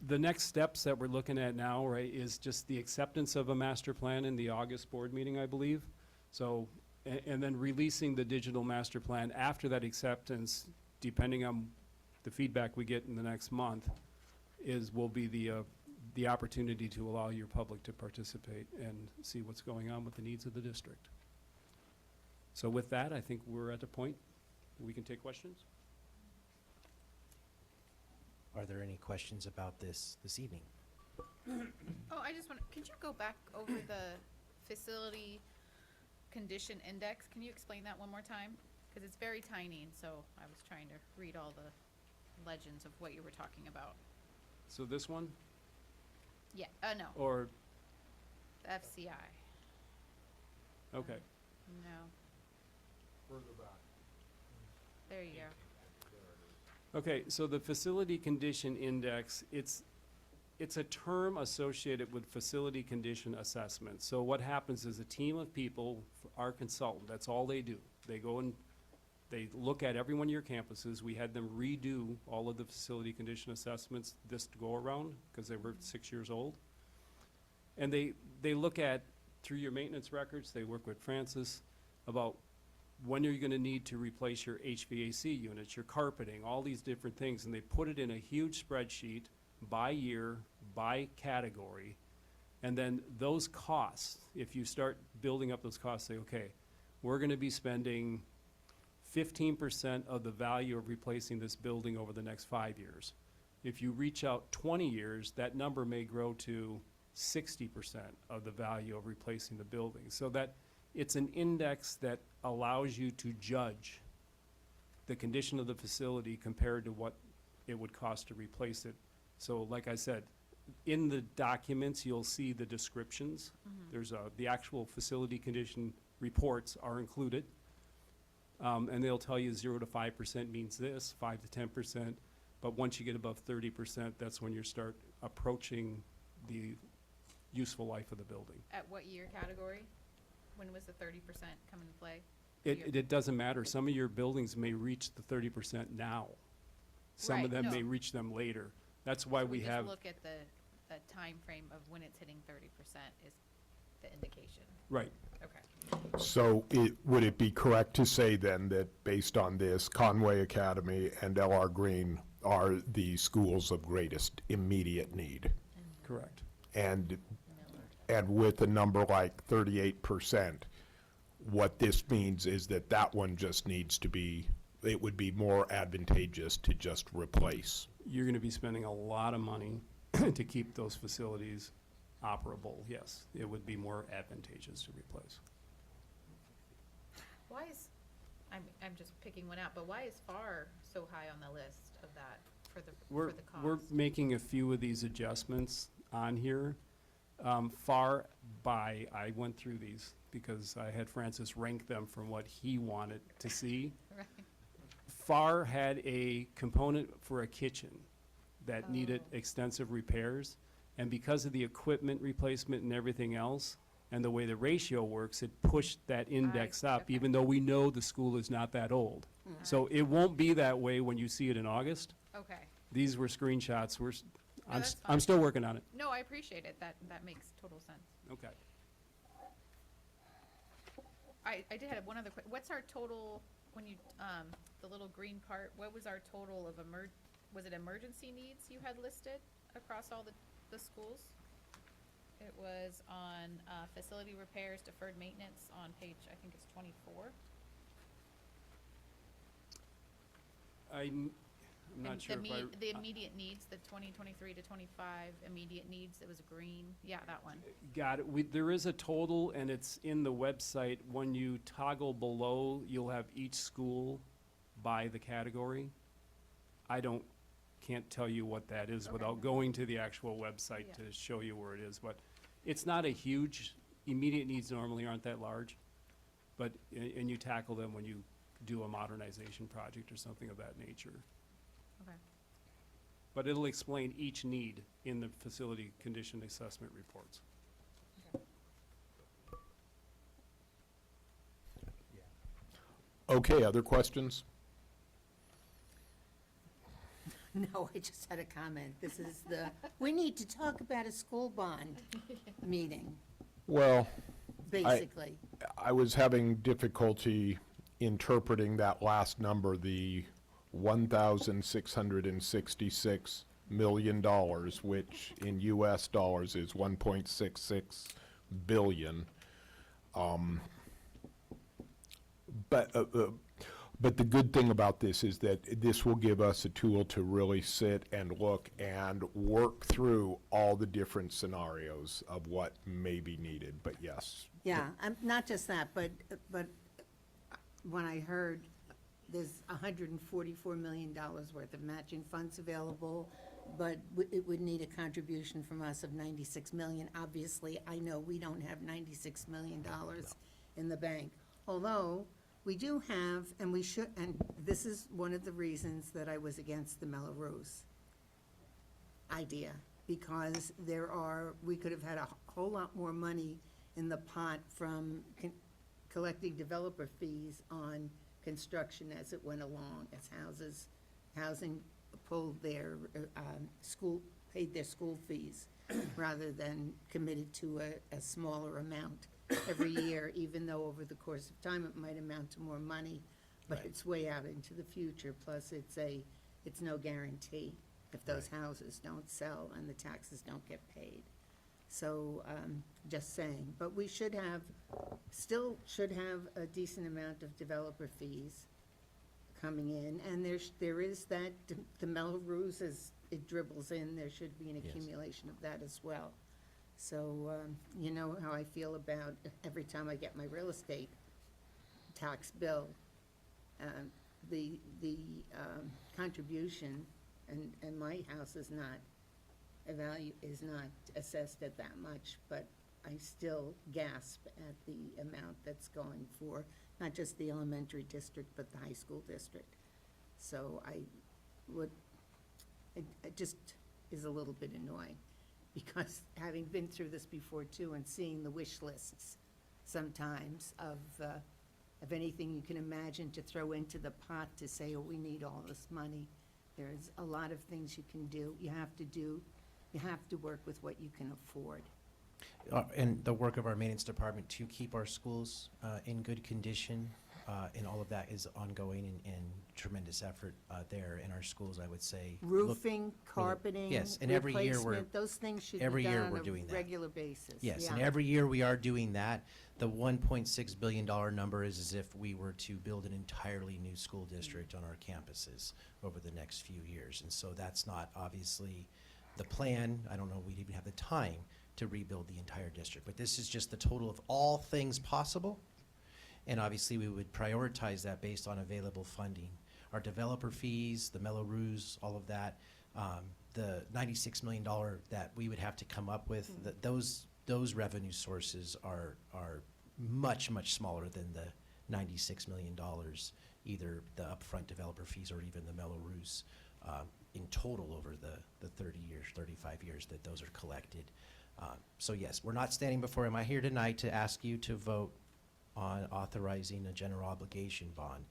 Speaker 5: the next steps that we're looking at now, right, is just the acceptance of a master plan in the August board meeting, I believe. So, and then releasing the digital master plan after that acceptance, depending on the feedback we get in the next month, will be the opportunity to allow your public to participate and see what's going on with the needs of the district. So with that, I think we're at the point we can take questions.
Speaker 11: Are there any questions about this evening?
Speaker 3: Oh, I just want, could you go back over the facility condition index? Can you explain that one more time? Because it's very tiny, and so I was trying to read all the legends of what you were talking about.
Speaker 5: So this one,
Speaker 3: Yeah, no,
Speaker 5: or,
Speaker 3: the FCI.
Speaker 5: okay.
Speaker 3: No.
Speaker 1: Further back.
Speaker 3: There you go.
Speaker 5: Okay, so the facility condition index, it's a term associated with facility condition assessment. So what happens is a team of people, our consultant, that's all they do. They go and they look at every one of your campuses. We had them redo all of the facility condition assessments this go around because they were 6 years old. And they look at, through your maintenance records, they work with Francis about when are you gonna need to replace your HVAC units, your carpeting, all these different things, and they put it in a huge spreadsheet by year, by category, and then those costs, if you start building up those costs, say, okay, we're gonna be spending 15% of the value of replacing this building over the next 5 years. If you reach out 20 years, that number may grow to 60% of the value of replacing the building. So that it's an index that allows you to judge the condition of the facility compared to what it would cost to replace it. So like I said, in the documents, you'll see the descriptions. There's the actual facility condition reports are included. And they'll tell you 0 to 5% means this, 5 to 10%. But once you get above 30%, that's when you start approaching the useful life of the building.
Speaker 3: At what year category? When was the 30% come into play?
Speaker 5: It doesn't matter. Some of your buildings may reach the 30% now. Some of
Speaker 3: Right,
Speaker 5: them may
Speaker 3: no.
Speaker 5: reach them later. That's why
Speaker 3: So
Speaker 5: we
Speaker 3: just
Speaker 5: have,
Speaker 3: look at the time frame of when it's hitting 30% is the indication.
Speaker 5: right.
Speaker 3: Okay.
Speaker 1: So would it be correct to say then that based on this, Conway Academy and L.R. Green are the schools of greatest immediate need?
Speaker 5: Correct.
Speaker 1: And with a number like 38%, what this means is that that one just needs to be, it would be more advantageous to just replace.
Speaker 5: You're gonna be spending a lot of money to keep those facilities operable, yes. It would be more advantageous to replace.
Speaker 3: Why is, I'm just picking one out, but why is FAR so high on the list of that for the cost?
Speaker 5: We're making a few of these adjustments on here. I went through these because I had Francis rank them from what he wanted to see.
Speaker 3: Right.
Speaker 5: FAR had a component for a kitchen that needed
Speaker 3: Oh.
Speaker 5: extensive repairs. And because of the equipment replacement and everything else, and the way the ratio works, it pushed that index
Speaker 3: see,
Speaker 5: up,
Speaker 3: okay.
Speaker 5: even though we know the school is not that old. So it won't be that way when you see it in August.
Speaker 3: Okay.
Speaker 5: These were screenshots.
Speaker 3: that's
Speaker 5: I'm
Speaker 3: fine.
Speaker 5: still working on it.
Speaker 3: No, I appreciate it. That makes total sense.
Speaker 5: Okay.
Speaker 3: I did have one other what's our total, when you, the little green part, what was our total of was it emergency needs you had listed across all the schools? It was on, facility repairs, deferred maintenance on page, I think it's 24.
Speaker 5: I'm not
Speaker 3: And
Speaker 5: sure if I.
Speaker 3: the immediate needs, the 2023 to 25 immediate needs, it was green. Yeah, that one.
Speaker 5: Got it. There is a total, and it's in the website. When you toggle below, you'll have each school by the category. Can't tell you what that is without going to the actual website
Speaker 3: Yeah.
Speaker 5: to show you where it is. But it's not a huge, immediate needs normally aren't that large. But, and you tackle them when you do a modernization project or something of that nature.
Speaker 3: Okay.
Speaker 5: But it'll explain each need in the facility condition assessment reports.
Speaker 1: Okay, other questions?
Speaker 4: No, I just had a comment. This is we need to talk about a school bond meeting,
Speaker 1: Well,
Speaker 4: basically.
Speaker 1: I was having difficulty interpreting that last number, the $1,666 million, which in US dollars is 1.66 billion. But the good thing about this is that this will give us a tool to really sit and look and work through all the different scenarios of what may be needed, but yes.
Speaker 4: Yeah, not just that, but when I heard there's $144 million worth of matching funds available, but it would need a contribution from us of $96 million. Obviously, I know we don't have $96 million in the bank, although We do have, and we should, and this is one of the reasons that I was against the Melrose idea, because we could have had a whole lot more money in the pot from collecting developer fees on construction as it went along, as housing pulled their paid their school fees, rather than committed to a smaller amount every year, even though over the course of time it might amount to more money, but
Speaker 11: Right.
Speaker 4: it's way out into the future, plus it's no guarantee if those houses don't sell and the taxes don't get paid. So, just saying, but we still should have a decent amount of developer fees coming in, and there is that, the Melrose, as it dribbles in, there should be an
Speaker 11: Yes.
Speaker 4: accumulation of that as well. So, you know how I feel about every time I get my real estate tax bill, the contribution, and my house is not assessed at that much, but I still gasp at the amount that's going for not just the elementary district, but the high school district. So it just is a little bit annoying, because having been through this before too, and seeing the wish lists sometimes of anything you can imagine to throw into the pot to say, oh, we need all this money. There's a lot of things you can do. You have to work with what you can afford.
Speaker 11: And the work of our maintenance department to keep our schools in good condition, and all of that is ongoing, and tremendous effort there in our schools, I would say.
Speaker 4: Roofing, carpeting,
Speaker 11: Yes, and every year
Speaker 4: replacement, those things should
Speaker 11: every
Speaker 4: be
Speaker 11: year
Speaker 4: done
Speaker 11: we're
Speaker 4: on
Speaker 11: doing
Speaker 4: a
Speaker 11: that.
Speaker 4: regular basis.
Speaker 11: Yes, and
Speaker 4: Yeah.
Speaker 11: every year we are doing that. The $1.6 billion number is as if we were to build an entirely new school district on our campuses over the next few years. And so that's not obviously the plan. I don't know if we'd even have the time to rebuild the entire district. But this is just the total of all things possible. And obviously, we would prioritize that based on available funding. Our developer fees, the Melrose, all of that, the $96 million that we would have to come up with, those revenue sources are much, much smaller than the $96 million, either the upfront developer fees or even the Melrose, in total over the 30 years, 35 years that those are collected. So yes, we're not standing before you. Am I here tonight to ask you to vote on authorizing a general obligation bond?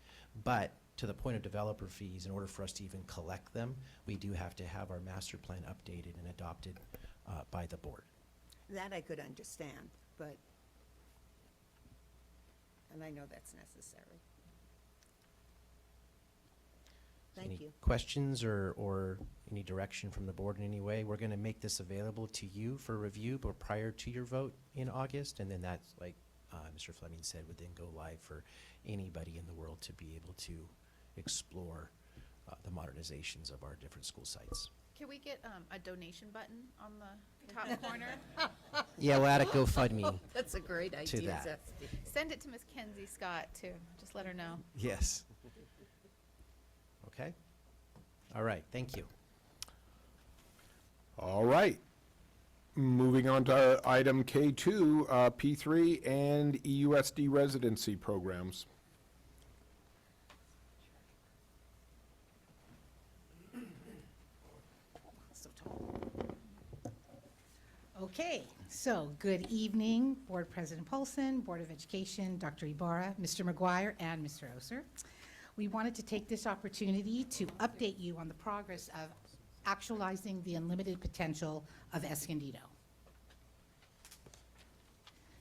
Speaker 11: But to the point of developer fees, in order for us to even collect them, we do have to have our master plan updated and adopted by the board.
Speaker 4: That I could understand, and I know that's necessary. Thank
Speaker 11: Any
Speaker 4: you.
Speaker 11: questions or any direction from the board in any way? We're going to make this available to you for review, but prior to your vote in August, and then that's, like Mr. Fleming said, would then go live for anybody in the world to be able to explore the modernizations of our different school sites.
Speaker 3: Can we get a donation button on the top corner?
Speaker 11: Yeah, we'll add a GoFundMe.
Speaker 4: That's a great
Speaker 11: To
Speaker 4: idea,
Speaker 11: that.
Speaker 4: Zesty.
Speaker 3: Send it to Miss Kenzie Scott, too. Just let her know.
Speaker 11: Yes. Okay. All right, thank you.
Speaker 1: All right. Moving on to item K2, P3 and E EUSD residency programs.
Speaker 9: So tall. Okay, so good evening, Board President Polson, Board of Education, Dr. Ibarra, Mr. McGuire, and Mr. Oser. We wanted to take this opportunity to update you on the progress of actualizing the unlimited potential of Escondido.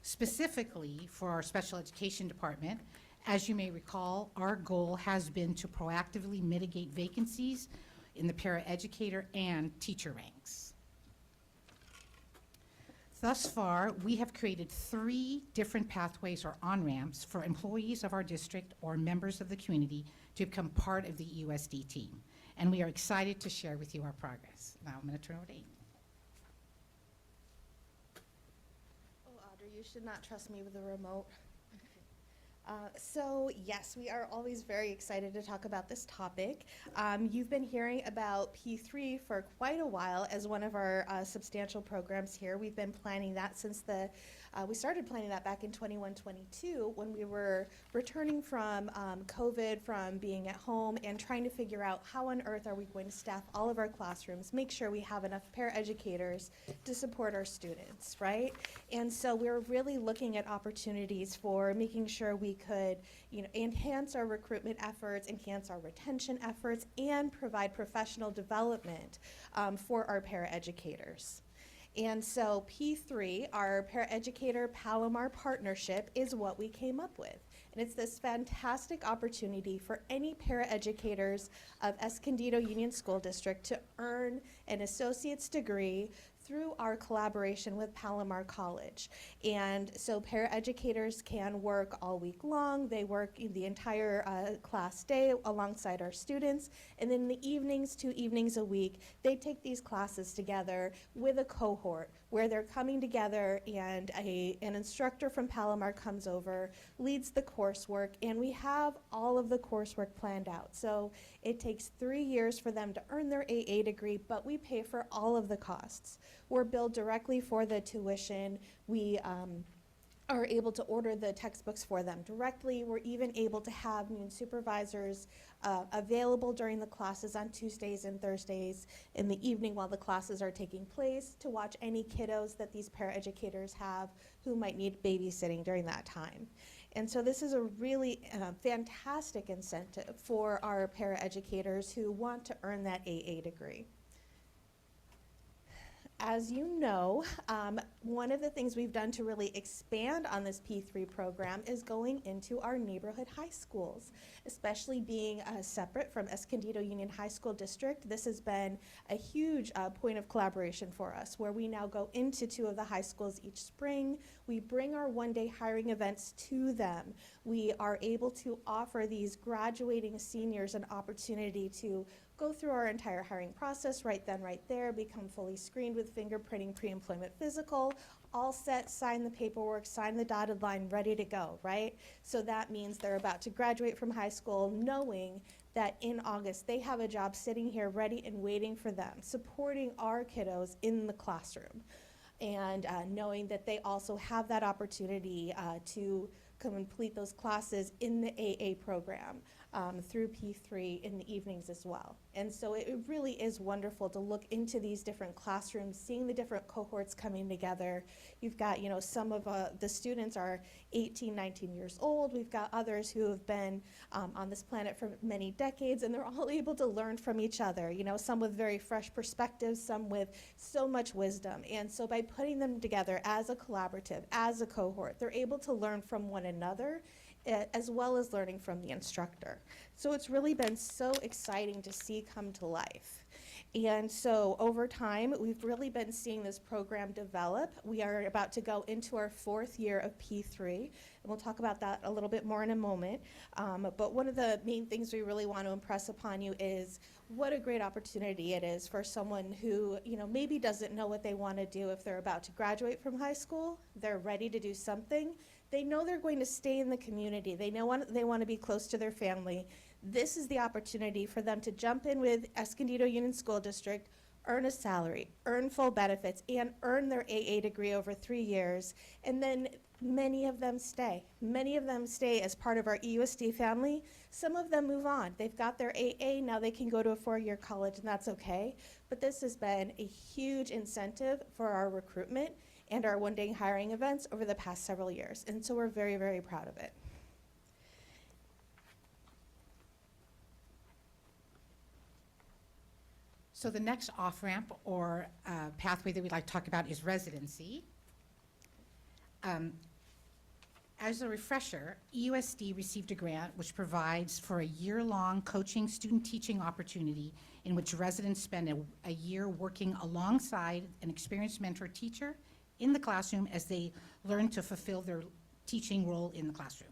Speaker 9: Specifically for our special education department, as you may recall, our goal has been to proactively mitigate vacancies in the paraeducator and teacher ranks. Thus far, we have created 3 different pathways or on-ramps for employees of our district or members of the community to become part of the EUSD team. And we are excited to share with you our progress. Now I'm going to turn over to Amy.
Speaker 13: Oh, Audrey, you should not trust me with a remote. So yes, we are always very excited to talk about this topic. You've been hearing about P3 for quite a while as one of our substantial programs here. We've been planning that since the We started planning that back in 21-22 when we were returning from COVID, from being at home, and trying to figure out how on earth are we going to staff all of our classrooms, make sure we have enough paraeducators to support our students, right? And so we're really looking at opportunities for making sure we could, enhance our recruitment efforts, enhance our retention efforts, and provide professional development for our paraeducators. And so P3, our Paraeducator Palomar Partnership, is what we came up with. And it's this fantastic opportunity for any paraeducators of Escondido Union School District to earn an associate's degree through our collaboration with Palomar College. And so paraeducators can work all week long. They work the entire class day alongside our students. And then in the evenings, 2 evenings a week, they take these classes together with a cohort where they're coming together and an instructor from Palomar comes over, leads the coursework, and we have all of the coursework planned out. So it takes 3 years for them to earn their AA degree, but we pay for all of the costs. We're billed directly for the tuition. We are able to order the textbooks for them directly. We're even able to have supervisors available during the classes on Tuesdays and Thursdays in the evening while the classes are taking place to watch any kiddos that these paraeducators have who might need babysitting during that time. And so this is a really fantastic incentive for our paraeducators who want to earn that AA degree. As you know, one of the things we've done to really expand on this P3 program is going into our neighborhood high schools, especially being separate from Escondido Union High School District. This has been a huge point of collaboration for us, where we now go into 2 of the high schools each spring. We bring our one-day hiring events to them. We are able to offer these graduating seniors an opportunity to go through our entire hiring process right then, right there, become fully screened with fingerprinting, pre-employment physical, all set, sign the paperwork, sign the dotted line, ready to go, right? So that means they're about to graduate from high school knowing that in August they have a job sitting here ready and waiting for them, supporting our kiddos in the classroom, and knowing that they also have that opportunity to complete those classes in the AA program through P3 in the evenings as well. And so it really is wonderful to look into these different classrooms, seeing the different cohorts coming together. You've got, some of the students are 18, 19 years old. We've got others who have been on this planet for many decades, and they're all able to learn from each other, some with very fresh perspectives, some with so much wisdom. And so by putting them together as a collaborative, as a cohort, they're able to learn from one another as well as learning from the instructor. So it's really been so exciting to see come to life. And so over time, we've really been seeing this program develop. We are about to go into our 4th year of P3, and we'll talk about that a little bit more in a moment. But one of the main things we really want to impress upon you is what a great opportunity it is for someone who, maybe doesn't know what they want to do if they're about to graduate from high school. They're ready to do something. They know they're going to stay in the community. They know they want to be close to their family. This is the opportunity for them to jump in with Escondido Union School District, earn a salary, earn full benefits, and earn their AA degree over 3 years. And then many of them stay. Many of them stay as part of our EUSD family. Some of them move on. They've got their AA, now they can go to a 4-year college, and that's okay. But this has been a huge incentive for our recruitment and our one-day hiring events over the past several years. And so we're very, very proud of it.
Speaker 9: So the next off-ramp or pathway that we'd like to talk about is residency. As a refresher, EUSD received a grant which provides for a year-long coaching student teaching opportunity in which residents spend a year working alongside an experienced mentor teacher in the classroom as they learn to fulfill their teaching role in the classroom.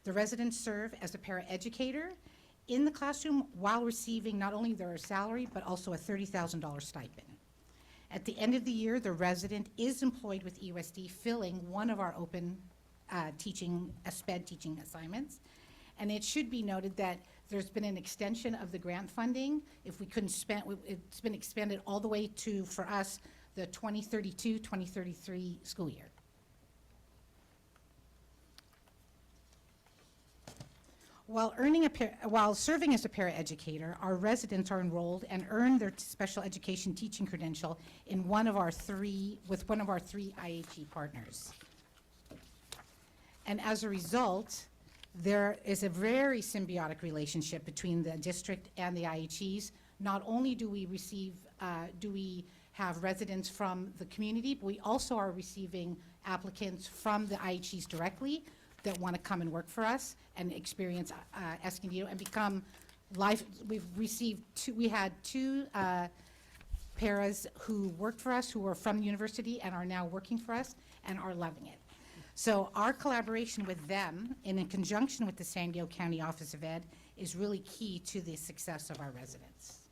Speaker 9: The residents serve as a paraeducator in the classroom while receiving not only their salary, but also a $30,000 stipend. At the end of the year, the resident is employed with EUSD, filling one of our open SPED teaching assignments. And it should be noted that there's been an extension of the grant funding. If we couldn't spend, it's been expanded all the way to, for us, the 2032-2033 school year. While serving as a paraeducator, our residents are enrolled and earn their special education teaching credential with one of our three IHE partners. And as a result, there is a very symbiotic relationship between the district and the IHEs. Not only do we have residents from the community, but we also are receiving applicants from the IHEs directly that want to come and work for us and experience Escondido and become we had two paras who worked for us, who were from the university and are now working for us and are loving it. So our collaboration with them, and in conjunction with the San Diego County Office of Ed, is really key to the success of our residents.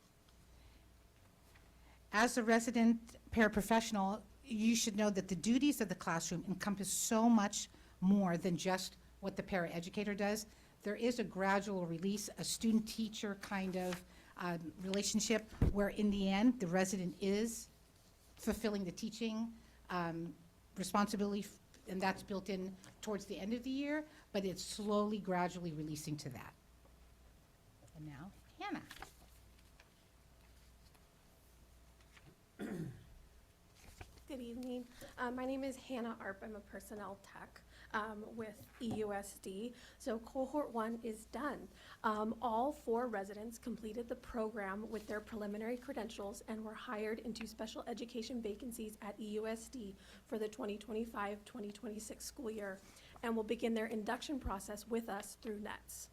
Speaker 9: As a resident paraprofessional, you should know that the duties of the classroom encompass so much more than just what the paraeducator does. There is a gradual release, a student-teacher kind of relationship where in the end, the resident is fulfilling the teaching responsibility, and that's built in towards the end of the year, but it's slowly, gradually releasing to that. And now, Hannah.
Speaker 14: Good evening. My name is Hannah Arp. I'm a personnel tech with EUSD. So cohort 1 is done. All 4 residents completed the program with their preliminary credentials and were hired into special education vacancies at EUSD for the 2025-2026 school year and will begin their induction process with us through NETS.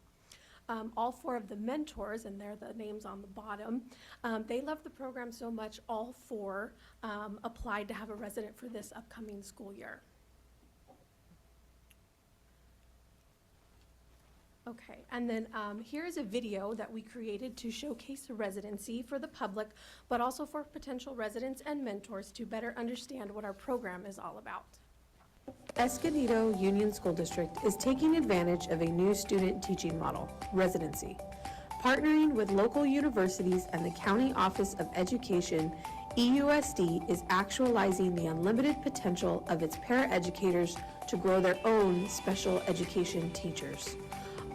Speaker 14: All 4 of the mentors, and they're the names on the bottom, they love the program so much, all 4 applied to have a resident for this upcoming school year. Okay, and then here is a video that we created to showcase the residency for the public, but also for potential residents and mentors to better understand what our program is all about.
Speaker 15: Escondido Union School District is taking advantage of a new student teaching model, residency. Partnering with local universities and the County Office of Education, EUSD is actualizing the unlimited potential of its paraeducators to grow their own special education teachers.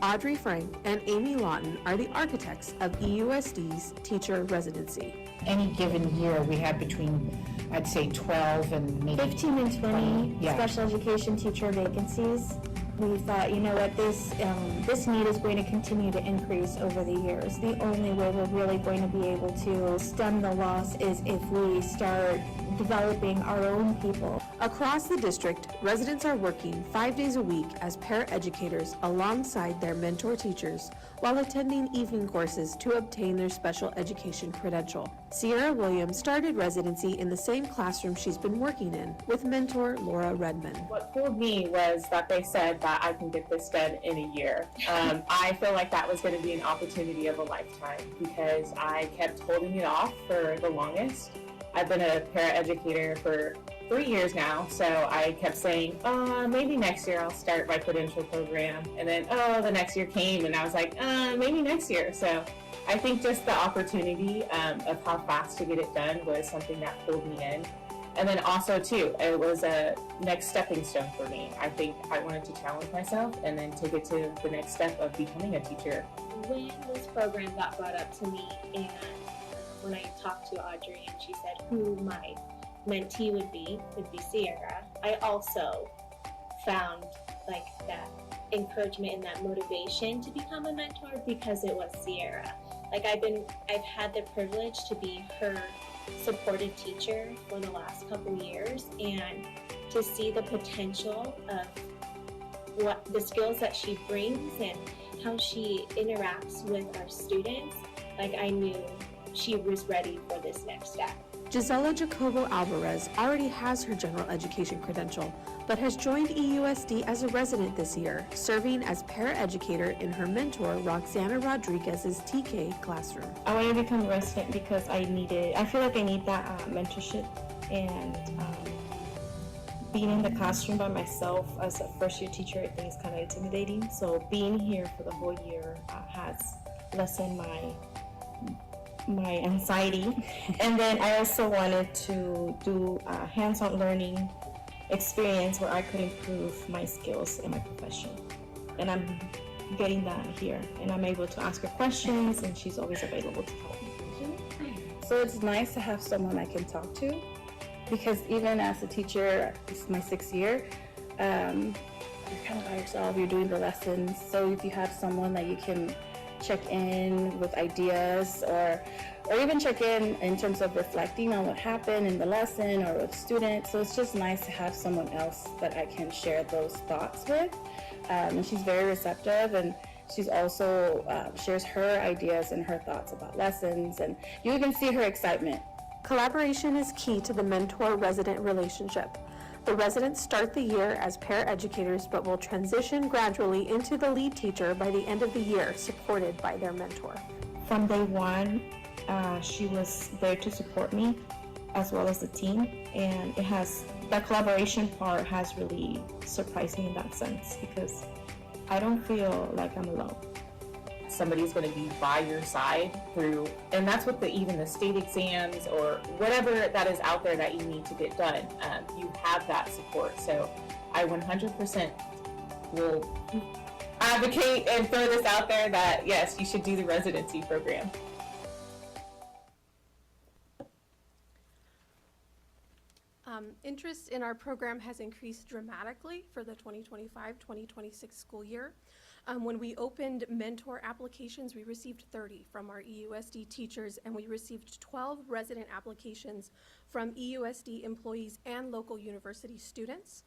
Speaker 15: Audrey Frank and Amy Lawton are the architects of EUSD's teacher residency.
Speaker 9: Any given year, we have between, I'd say, 12 and maybe
Speaker 16: 15 and 20
Speaker 9: yeah.
Speaker 16: special education teacher vacancies. We thought, you know what, this need is going to continue to increase over the years. The only way we're really going to be able to stem the loss is if we start developing our own people.
Speaker 15: Across the district, residents are working 5 days a week as paraeducators alongside their mentor teachers while attending evening courses to obtain their special education credential. Sierra Williams started residency in the same classroom she's been working in with mentor Laura Redmond.
Speaker 17: What fooled me was that they said that I can get this done in a year. I feel like that was going to be an opportunity of a lifetime because I kept holding it off for the longest. I've been a paraeducator for 3 years now, so I kept saying, maybe next year I'll start my credential program. And then, the next year came and I was like, maybe next year. So I think just the opportunity of how fast to get it done was something that pulled me in. And then also too, it was a next stepping stone for me. I think I wanted to challenge myself and then take it to the next step of becoming a teacher.
Speaker 16: When this program got brought up to me and when I talked to Audrey and she said who my mentee would be Sierra, I also found like that encouragement and that motivation to become a mentor because it was Sierra. Like I've had the privilege to be her supportive teacher for the last couple years, and to see the potential of what the skills that she brings and how she interacts with our students, like I knew she was ready for this next step.
Speaker 15: Gisela Jacobo Alvarez already has her general education credential, but has joined EUSD as a resident this year, serving as paraeducator in her mentor Roxana Rodriguez's TK classroom.
Speaker 16: I wanted to become a resident because I feel like I need that mentorship, and being in the classroom by myself as a first year teacher, I think is kind of intimidating. So being here for the whole year has lessened my anxiety. And then I also wanted to do a hands-on learning experience where I could improve my skills in my profession. And I'm getting that here, and I'm able to ask her questions, and she's always available to help me. So it's nice to have someone I can talk to, because even as a teacher, this is my 6th year, you're kind of by yourself, you're doing the lessons, so if you have someone that you can check in with ideas, or even check in terms of reflecting on what happened in the lesson or with students, so it's just nice to have someone else that I can share those thoughts with, and she's very receptive, and she's also shares her ideas and her thoughts about lessons, and you even see her excitement.
Speaker 15: Collaboration is key to the mentor-resident relationship. The residents start the year as paraeducators but will transition gradually into the lead teacher by the end of the year, supported by their mentor.
Speaker 16: From day one, she was there to support me as well as the team, and that collaboration part has really surprised me in that sense, because I don't feel like I'm alone.
Speaker 17: Somebody's going to be by your side through, and that's what even the state exams or whatever that is out there that you need to get done, you have that support. So I 100% will advocate and throw this out there that yes, you should do the residency program.
Speaker 14: Interest in our program has increased dramatically for the 2025-2026 school year. When we opened mentor applications, we received 30 from our EUSD teachers, and we received 12 resident applications from EUSD employees and local university students.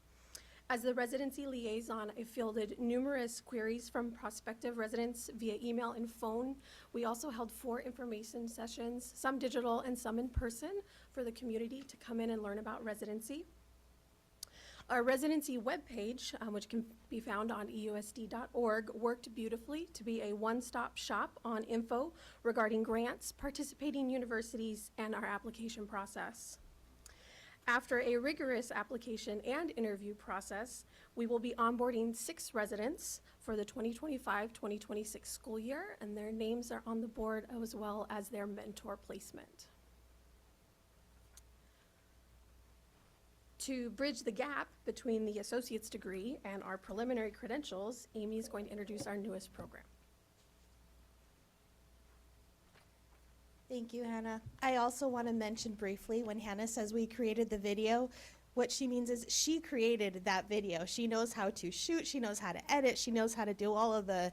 Speaker 14: As the residency liaison, I fielded numerous queries from prospective residents via email and phone. We also held 4 information sessions, some digital and some in person, for the community to come in and learn about residency. Our residency webpage, which can be found on eusd.org, worked beautifully to be a one-stop shop on info regarding grants, participating universities, and our application process. After a rigorous application and interview process, we will be onboarding 6 residents for the 2025-2026 school year, and their names are on the board as well as their mentor placement. To bridge the gap between the associate's degree and our preliminary credentials, Amy is going to introduce our newest program.
Speaker 13: Thank you, Hannah. I also want to mention briefly, when Hannah says we created the video, what she means is she created that video. She knows how to shoot, she knows how to edit, she knows how to do all of the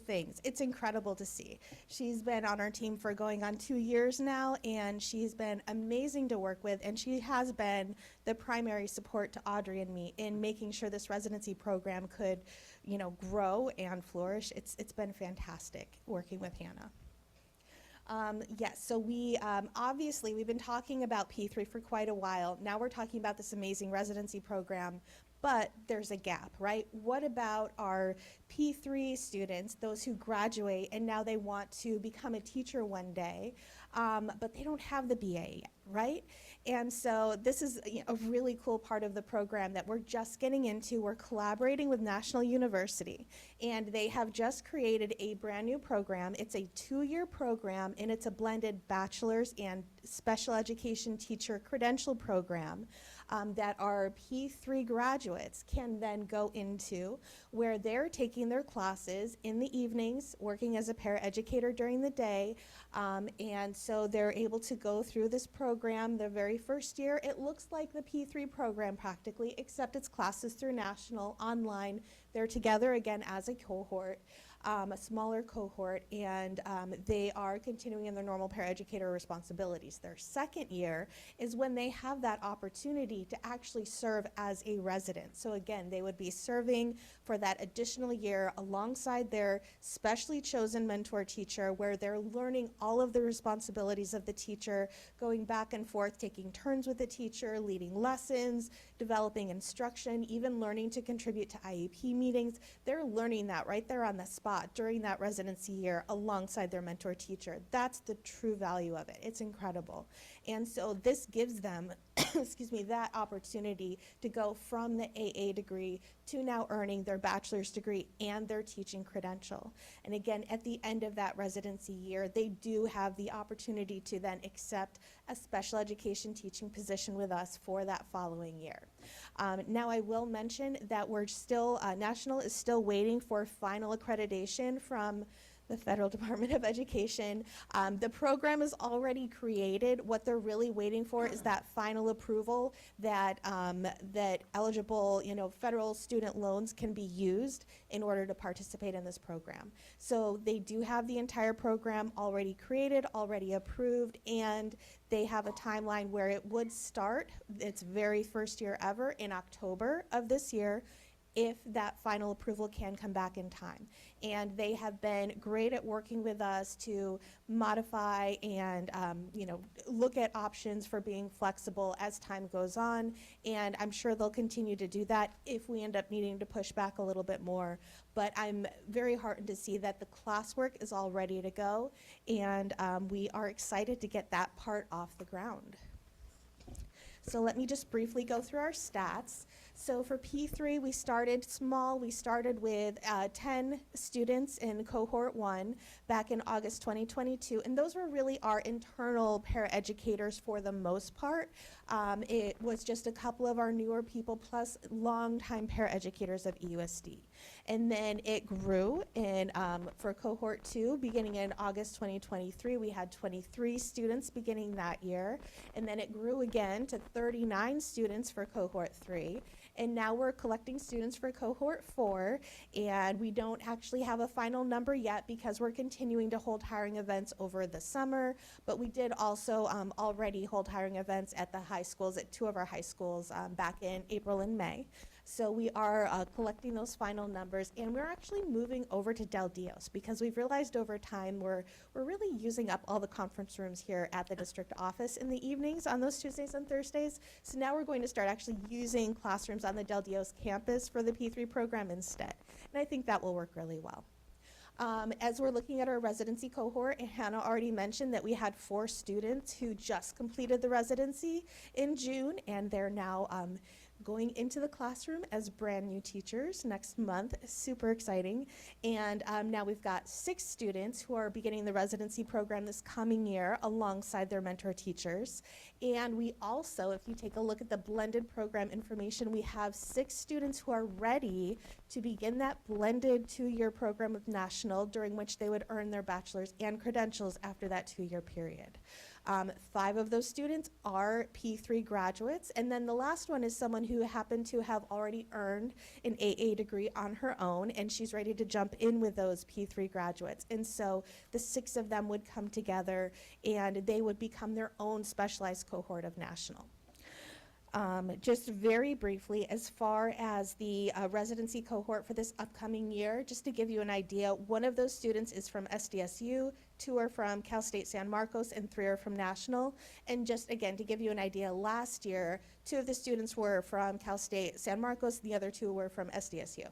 Speaker 13: things. It's incredible to see. She's been on our team for going on 2 years now, and she's been amazing to work with, and she has been the primary support to Audrey and me in making sure this residency program could, grow and flourish. It's been fantastic working with Hannah. Yes, so we obviously we've been talking about P3 for quite a while. Now we're talking about this amazing residency program, but there's a gap, right? What about our P3 students, those who graduate and now they want to become a teacher one day, but they don't have the BA yet, right? And so this is a really cool part of the program that we're just getting into. We're collaborating with National University, and they have just created a brand new program. It's a 2-year program, and it's a blended bachelor's and special education teacher credential program that our P3 graduates can then go into, where they're taking their classes in the evenings, working as a paraeducator during the day, and so they're able to go through this program the very first year. It looks like the P3 program practically, except it's classes through National online. They're together again as a cohort, a smaller cohort, and they are continuing in their normal paraeducator responsibilities. Their second year is when they have that opportunity to actually serve as a resident. So again, they would be serving for that additional year alongside their specially chosen mentor teacher, where they're learning all of the responsibilities of the teacher, going back and forth, taking turns with the teacher, leading lessons, developing instruction, even learning to contribute to IEP meetings. They're learning that right there on the spot during that residency year alongside their mentor teacher. That's the true value of it. It's incredible. And so this gives them, excuse me, that opportunity to go from the AA degree to now earning their bachelor's degree and their teaching credential. And again, at the end of that residency year, they do have the opportunity to then accept a special education teaching position with us for that following year. Now, I will mention that we're still, National is still waiting for final accreditation from the Federal Department of Education. The program is already created. What they're really waiting for is that final approval that that eligible, federal student loans can be used in order to participate in this program. So they do have the entire program already created, already approved, and they have a timeline where it would start its very first year ever in October of this year, if that final approval can come back in time. And they have been great at working with us to modify and look at options for being flexible as time goes on. And I'm sure they'll continue to do that if we end up needing to push back a little bit more. But I'm very heartened to see that the classwork is all ready to go, and we are excited to get that part off the ground. So let me just briefly go through our stats. So for P3, we started small. We started with 10 students in cohort 1 back in August 2022, and those were really our internal paraeducators for the most part. It was just a couple of our newer people plus longtime paraeducators of EUSD. And then it grew in for cohort 2, beginning in August 2023, we had 23 students beginning that year, and then it grew again to 39 students for cohort 3. And now we're collecting students for cohort 4, and we don't actually have a final number yet because we're continuing to hold hiring events over the summer, but we did also already hold hiring events at the high schools, at 2 of our high schools back in April and May. So we are collecting those final numbers, and we're actually moving over to Del Dios because we've realized over time we're really using up all the conference rooms here at the district office in the evenings on those Tuesdays and Thursdays. So now we're going to start actually using classrooms on the Del Dios campus for the P3 program instead. And I think that will work really well. As we're looking at our residency cohort, Hannah already mentioned that we had 4 students who just completed the residency in June, and they're now going into the classroom as brand new teachers next month. Super exciting. And now we've got 6 students who are beginning the residency program this coming year alongside their mentor teachers. And we also, if you take a look at the blended program information, we have 6 students who are ready to begin that blended 2-year program with National, during which they would earn their bachelor's and credentials after that 2-year period. 5 of those students are P3 graduates, and then the last one is someone who happened to have already earned an AA degree on her own, and she's ready to jump in with those P3 graduates. And so the 6 of them would come together, and they would become their own specialized cohort of National. Just very briefly, as far as the residency cohort for this upcoming year, just to give you an idea, 1 of those students is from SDSU, 2 are from Cal State San Marcos, and 3 are from National. And just again, to give you an idea, last year, 2 of the students were from Cal State San Marcos, the other 2 were from SDSU.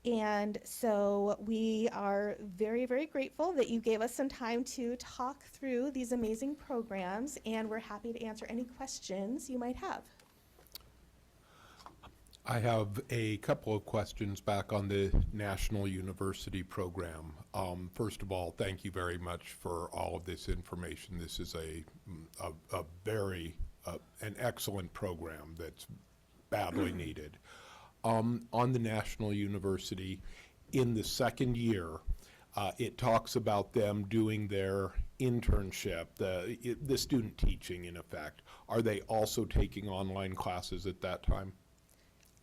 Speaker 13: And so we are very, very grateful that you gave us some time to talk through these amazing programs, and we're happy to answer any questions you might have.
Speaker 1: I have a couple of questions back on the National University program. First of all, thank you very much for all of this information. This is a very, an excellent program that's badly needed. On the National University, in the second year, it talks about them doing their internship, the student teaching in effect. Are they also taking online classes at that time?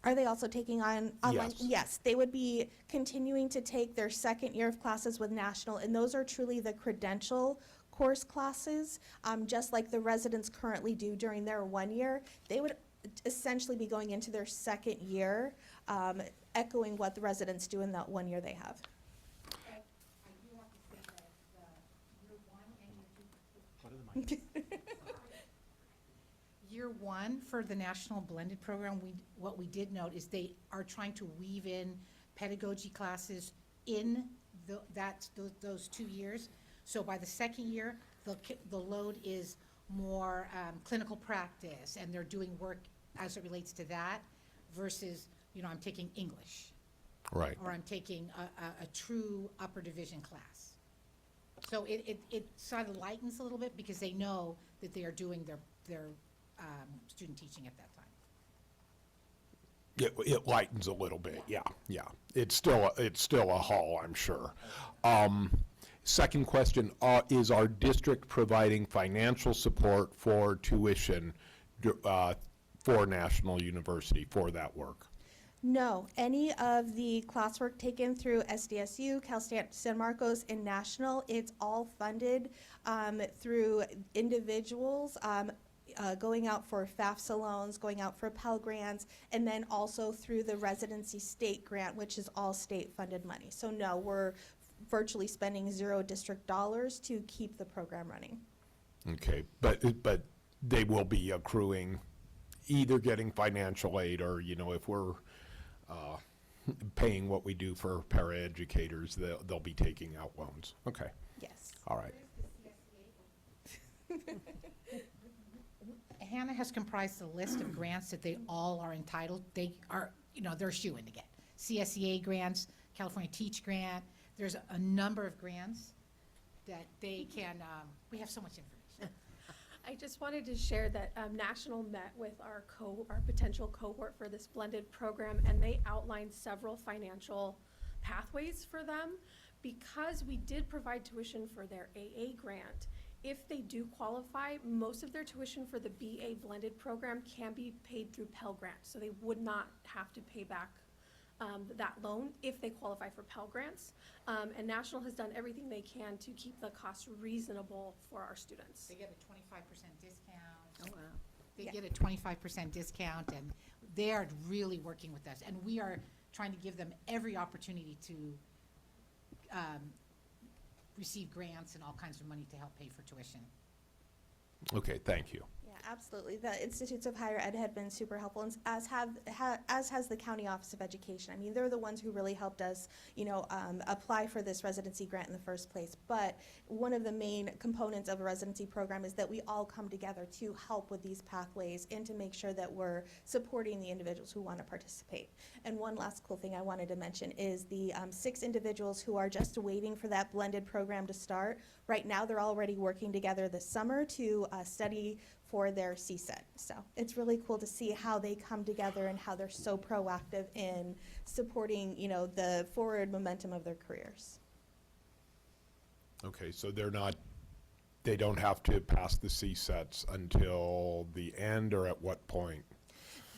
Speaker 13: Are they also taking on online?
Speaker 1: Yes.
Speaker 13: Yes, they would be continuing to take their second year of classes with National, and those are truly the credential course classes, just like the residents currently do during their 1 year. They would essentially be going into their second year, echoing what the residents do in that 1 year they have.
Speaker 9: Year 1 for the National Blended Program, what we did note is they are trying to weave in pedagogy classes in those 2 years. So by the second year, the load is more clinical practice, and they're doing work as it relates to that versus, I'm taking English.
Speaker 1: Right.
Speaker 9: Or I'm taking a true upper division class. So it sort of lightens a little bit because they know that they are doing their student teaching at that time.
Speaker 1: It lightens a little bit, yeah. It's still a haul, I'm sure. Second question, is our district providing financial support for tuition for National University for that work?
Speaker 13: No, any of the classwork taken through SDSU, Cal San Marcos, and National, it's all funded through individuals going out for FAFSA loans, going out for Pell Grants, and then also through the residency state grant, which is all state-funded money. So no, we're virtually spending zero district dollars to keep the program running.
Speaker 1: Okay, but they will be accruing, either getting financial aid or, if we're paying what we do for paraeducators, they'll be taking out loans. Okay.
Speaker 13: Yes.
Speaker 1: All right.
Speaker 9: Hannah has comprised a list of grants that they all are entitled. They are, they're shoo-in to get. CSEA grants, California Teach Grant. There's a number of grants that they can, we have so much information.
Speaker 14: I just wanted to share that National met with our potential cohort for this blended program, and they outlined several financial pathways for them. Because we did provide tuition for their AA grant, if they do qualify, most of their tuition for the BA blended program can be paid through Pell Grant, so they would not have to pay back that loan if they qualify for Pell Grants. And National has done everything they can to keep the costs reasonable for our students.
Speaker 9: They get a 25% discount.
Speaker 15: Oh, wow.
Speaker 9: They
Speaker 13: Yeah.
Speaker 9: get a 25% discount, and they are really working with us. And we are trying to give them every opportunity to receive grants and all kinds of money to help pay for tuition.
Speaker 1: Okay, thank you.
Speaker 13: Yeah, absolutely. The Institutes of Higher Ed have been super helpful, and as has the County Office of Education. I mean, they're the ones who really helped us, apply for this residency grant in the first place. But one of the main components of a residency program is that we all come together to help with these pathways and to make sure that we're supporting the individuals who want to participate. And one last cool thing I wanted to mention is the 6 individuals who are just waiting for that blended program to start. Right now, they're already working together this summer to study for their CSET. So it's really cool to see how they come together and how they're so proactive in supporting, the forward momentum of their careers.
Speaker 1: Okay, so they don't have to pass the CSETs until the end, or at what point?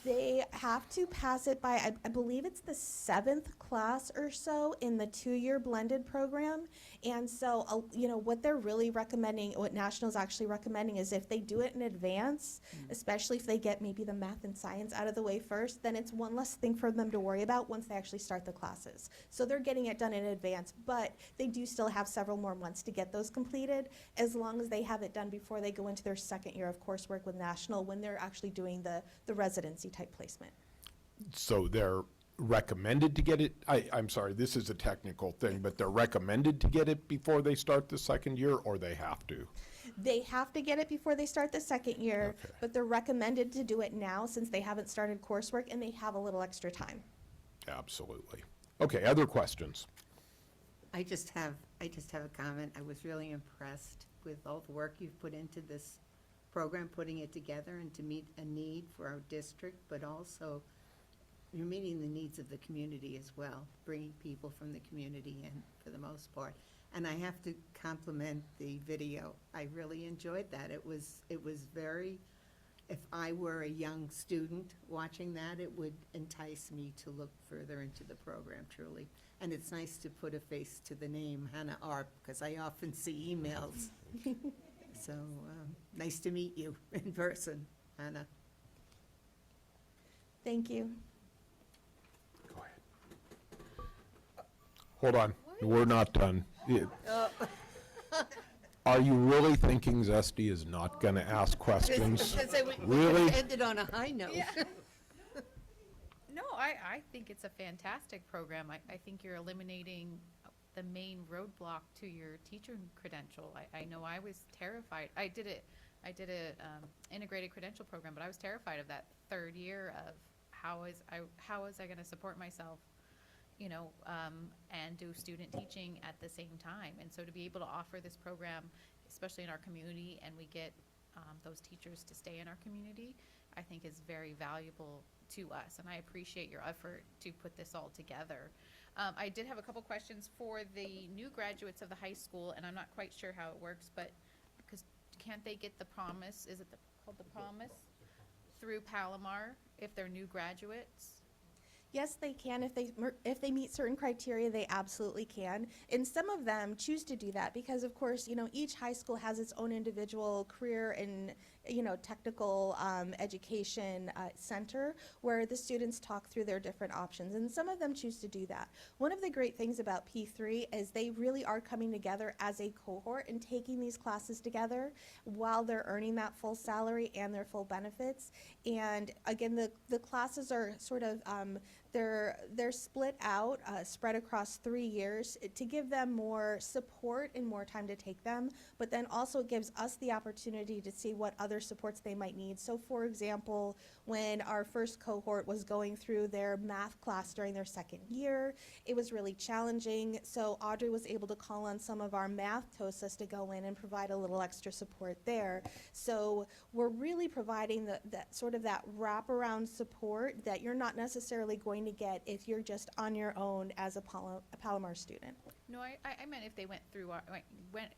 Speaker 13: They have to pass it by, I believe it's the 7th class or so in the 2-year blended program. And so, what they're really recommending, what National's actually recommending, is if they do it in advance, especially if they get maybe the math and science out of the way first, then it's one less thing for them to worry about once they actually start the classes. So they're getting it done in advance, but they do still have several more months to get those completed, as long as they have it done before they go into their 2nd year of coursework with National, when they're actually doing the residency type placement.
Speaker 1: So they're recommended to get it, I'm sorry, this is a technical thing, but they're recommended to get it before they start the 2nd year, or they have to?
Speaker 13: They have to get it before they start the 2nd year,
Speaker 1: Okay.
Speaker 13: but they're recommended to do it now since they haven't started coursework and they have a little extra time.
Speaker 1: Absolutely. Okay, other questions?
Speaker 18: I just have a comment. I was really impressed with all the work you've put into this program, putting it together and to meet a need for our district, but also you're meeting the needs of the community as well, bringing people from the community in for the most part. And I have to compliment the video. I really enjoyed that. It was very, if I were a young student watching that, it would entice me to look further into the program, truly. And it's nice to put a face to the name Hannah Arp, because I often see emails. So, nice to meet you in person, Hannah.
Speaker 13: Thank you.
Speaker 1: Go ahead. Hold on, we're not done. Are you really thinking Zesty is not going to ask questions? Really?
Speaker 18: Ended on a high note.
Speaker 3: No, I think it's a fantastic program. I think you're eliminating the main roadblock to your teacher credential. I know I was terrified. I did a integrated credential program, but I was terrified of that 3rd year of how was I going to support myself, and do student teaching at the same time. And so to be able to offer this program, especially in our community, and we get those teachers to stay in our community, I think is very valuable to us, and I appreciate your effort to put this all together. I did have a couple questions for the new graduates of the high school, and I'm not quite sure how it works, but because can't they get the promise, is it called the promise? Through Palomar if they're new graduates?
Speaker 13: Yes, they can. If they meet certain criteria, they absolutely can. And some of them choose to do that because, of course, you know, each high school has its own individual career and, you know, technical education center where the students talk through their different options. And some of them choose to do that. One of the great things about P3 is they really are coming together as a cohort and taking these classes together while they're earning that full salary and their full benefits. And again, the classes are sort of they're split out, spread across 3 years to give them more support and more time to take them, but then also it gives us the opportunity to see what other supports they might need. So for example, when our first cohort was going through their math class during their second year, it was really challenging. So Audrey was able to call on some of our math TOSAs to go in and provide a little extra support there. So we're really providing that sort of that wraparound support that you're not necessarily going to get if you're just on your own as a Palomar student.
Speaker 3: No, I meant if they went through went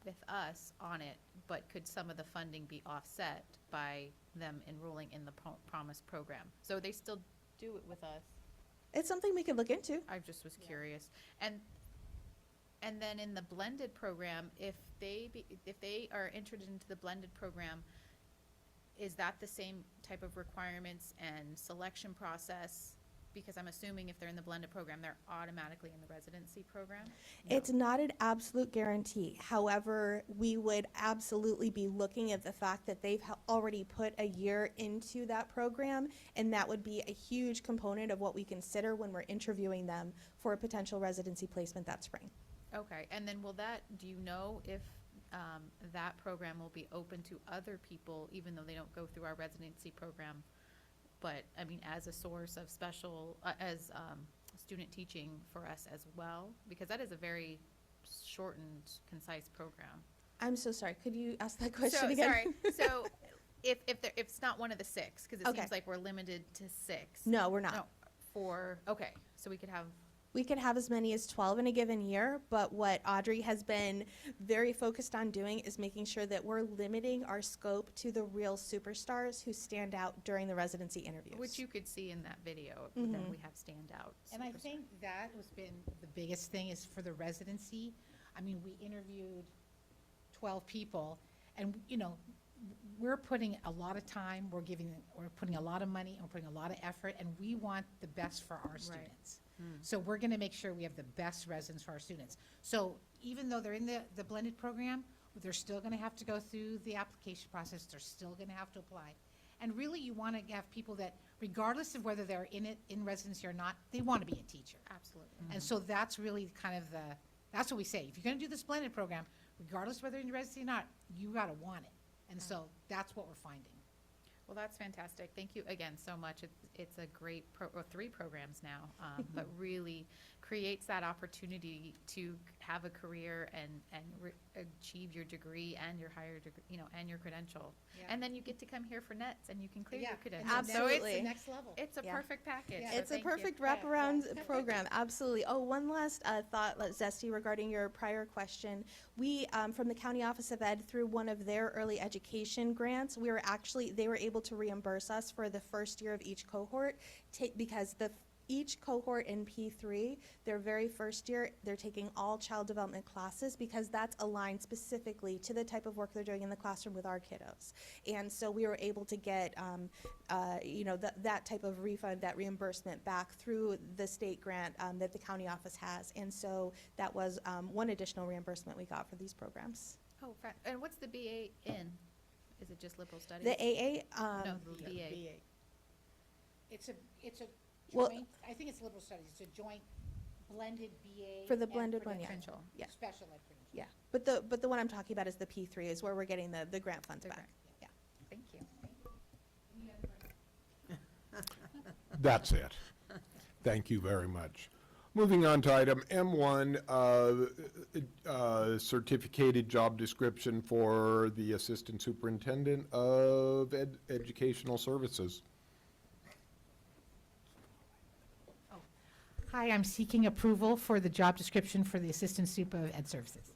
Speaker 3: with us on it, but could some of the funding be offset by them enrolling in the Promise program? So they still do it with us?
Speaker 13: It's something we could look into.
Speaker 3: I just was curious. And then in the blended program, if they are entered into the blended program, is that the same type of requirements and selection process? Because I'm assuming if they're in the blended program, they're automatically in the residency program? No.
Speaker 13: It's not an absolute guarantee. However, we would absolutely be looking at the fact that they've already put a year into that program, and that would be a huge component of what we consider when we're interviewing them for a potential residency placement that spring.
Speaker 3: Okay, and then do you know if that program will be open to other people, even though they don't go through our residency program? But, I mean, as a source of special, student teaching for us as well? Because that is a very shortened, concise program.
Speaker 13: I'm so sorry. Could you ask that question again?
Speaker 3: Sorry. So, if it's not one of the 6, because it seems like we're limited to 6.
Speaker 13: No, we're not.
Speaker 3: No, okay, so we could have...
Speaker 13: We could have as many as 12 in a given year, but what Audrey has been very focused on doing is making sure that we're limiting our scope to the real superstars who stand out during the residency interviews.
Speaker 3: Which you could see in that video,
Speaker 13: Mm-hmm.
Speaker 3: that we have standout.
Speaker 9: And I think that has been the biggest thing is for the residency. I mean, we interviewed 12 people, and, you know, we're putting a lot of time, we're putting a lot of money, and we're putting a lot of effort, and we want the best for our students. So we're gonna make sure we have the best residents for our students. So even though they're in the blended program, they're still gonna have to go through the application process, they're still gonna have to apply. And really, you wanna have people that, regardless of whether they're in residency or not, they wanna be a teacher.
Speaker 3: Absolutely.
Speaker 9: And so that's really kind of that's what we say. If you're gonna do this blended program, regardless whether you're in residency or not, you gotta want it. And so that's what we're finding.
Speaker 3: Well, that's fantastic. Thank you again so much. It's a great 3 programs now, but really creates that opportunity to have a career and achieve your degree and your higher degree, you know, and your credential.
Speaker 9: Yeah.
Speaker 3: And then you get to come here for NETs and you can clear your credential.
Speaker 13: Absolutely.
Speaker 3: So
Speaker 13: it's
Speaker 9: the next level.
Speaker 3: it's a perfect package.
Speaker 9: Yeah.
Speaker 3: So
Speaker 13: It's a
Speaker 3: thank you.
Speaker 13: perfect wraparound program, absolutely. Oh, one last thought, Zesty, regarding your prior question. We, from the County Office of Ed, through one of their early education grants, they were able to reimburse us for the first year of each cohort, because each cohort in P3, their very first year, they're taking all child development classes because that's aligned specifically to the type of work they're doing in the classroom with our kiddos. And so we were able to get, you know, that type of refund, that reimbursement back through the state grant that the county office has. And so that was one additional reimbursement we got for these programs.
Speaker 3: Oh, and what's the BA in? Is it just liberal studies?
Speaker 13: The AA,
Speaker 3: No, the BA.
Speaker 9: It's a
Speaker 13: Well-
Speaker 9: joint, I think it's liberal studies, it's a joint blended BA.
Speaker 13: For the
Speaker 9: and
Speaker 13: blended one, yeah.
Speaker 3: Credential.
Speaker 13: Yeah.
Speaker 9: Special ed credential.
Speaker 13: yeah. But the one I'm talking about is the P3, is where we're getting the grant funds
Speaker 3: The
Speaker 13: back.
Speaker 3: grant.
Speaker 13: Yeah.
Speaker 3: Thank you.
Speaker 1: That's it. Thank you very much. Moving on to item M1, certificated job description for the Assistant Superintendent of Educational Services.
Speaker 9: Hi, I'm seeking approval for the job description for the Assistant Super of Ed Services.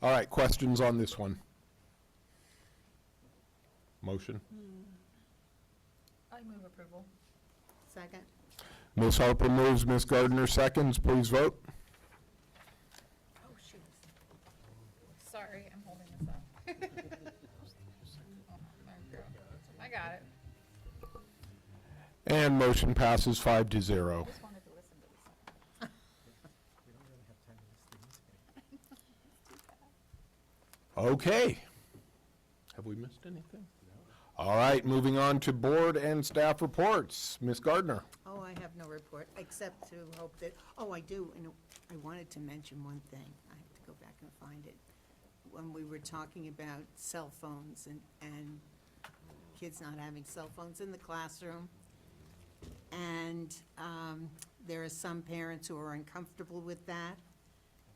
Speaker 1: All right, questions on this one? Motion?
Speaker 3: I move approval.
Speaker 18: Second.
Speaker 1: Ms. Harper moves, Ms. Gardner seconds. Please vote.
Speaker 3: Oh, shoot. Sorry, I'm holding this up. Oh, there we go. I got it.
Speaker 1: And motion passes 5-0.
Speaker 3: I just wanted to listen to this.
Speaker 1: Okay. Have we missed anything? All right, moving on to board and staff reports. Ms. Gardner.
Speaker 18: Oh, I have no report, except to hope that, oh, I do, and I wanted to mention one thing. I have to go back and find it. When we were talking about cell phones and kids not having cell phones in the classroom, and there are some parents who are uncomfortable with that.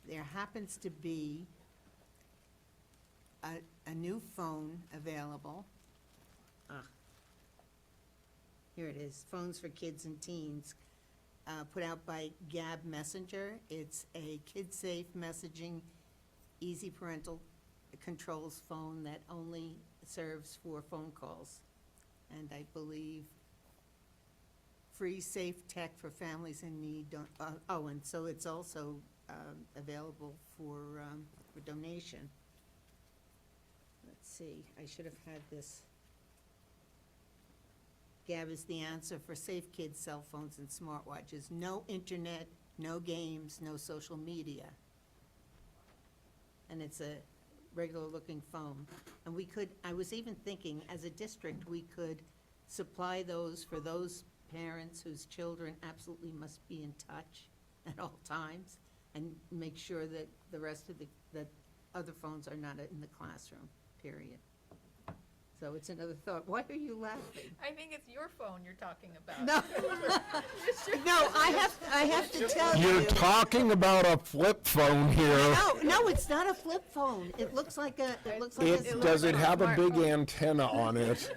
Speaker 18: There happens to be a new phone available. Here it is, Phones for Kids and Teens, put out by Gab Messenger. It's a kid-safe messaging, easy parental controls phone that only serves for phone calls. And I believe free, safe tech for families in need. And so it's also available for donation. Let's see, I should have had this. Gab is the answer for safe kids' cell phones and smartwatches. No internet, no games, no social media. And it's a regular-looking phone. And I was even thinking, as a district, we could supply those for those parents whose children absolutely must be in touch at all times, and make sure that the rest of the other phones are not in the classroom, period. So it's another thought. Why are you laughing?
Speaker 3: I think it's your phone you're talking about.
Speaker 18: No. No, I have to tell you.
Speaker 1: You're talking about a flip phone here.
Speaker 18: No, it's not a flip phone. It looks like a.
Speaker 1: Does it have a big antenna on it?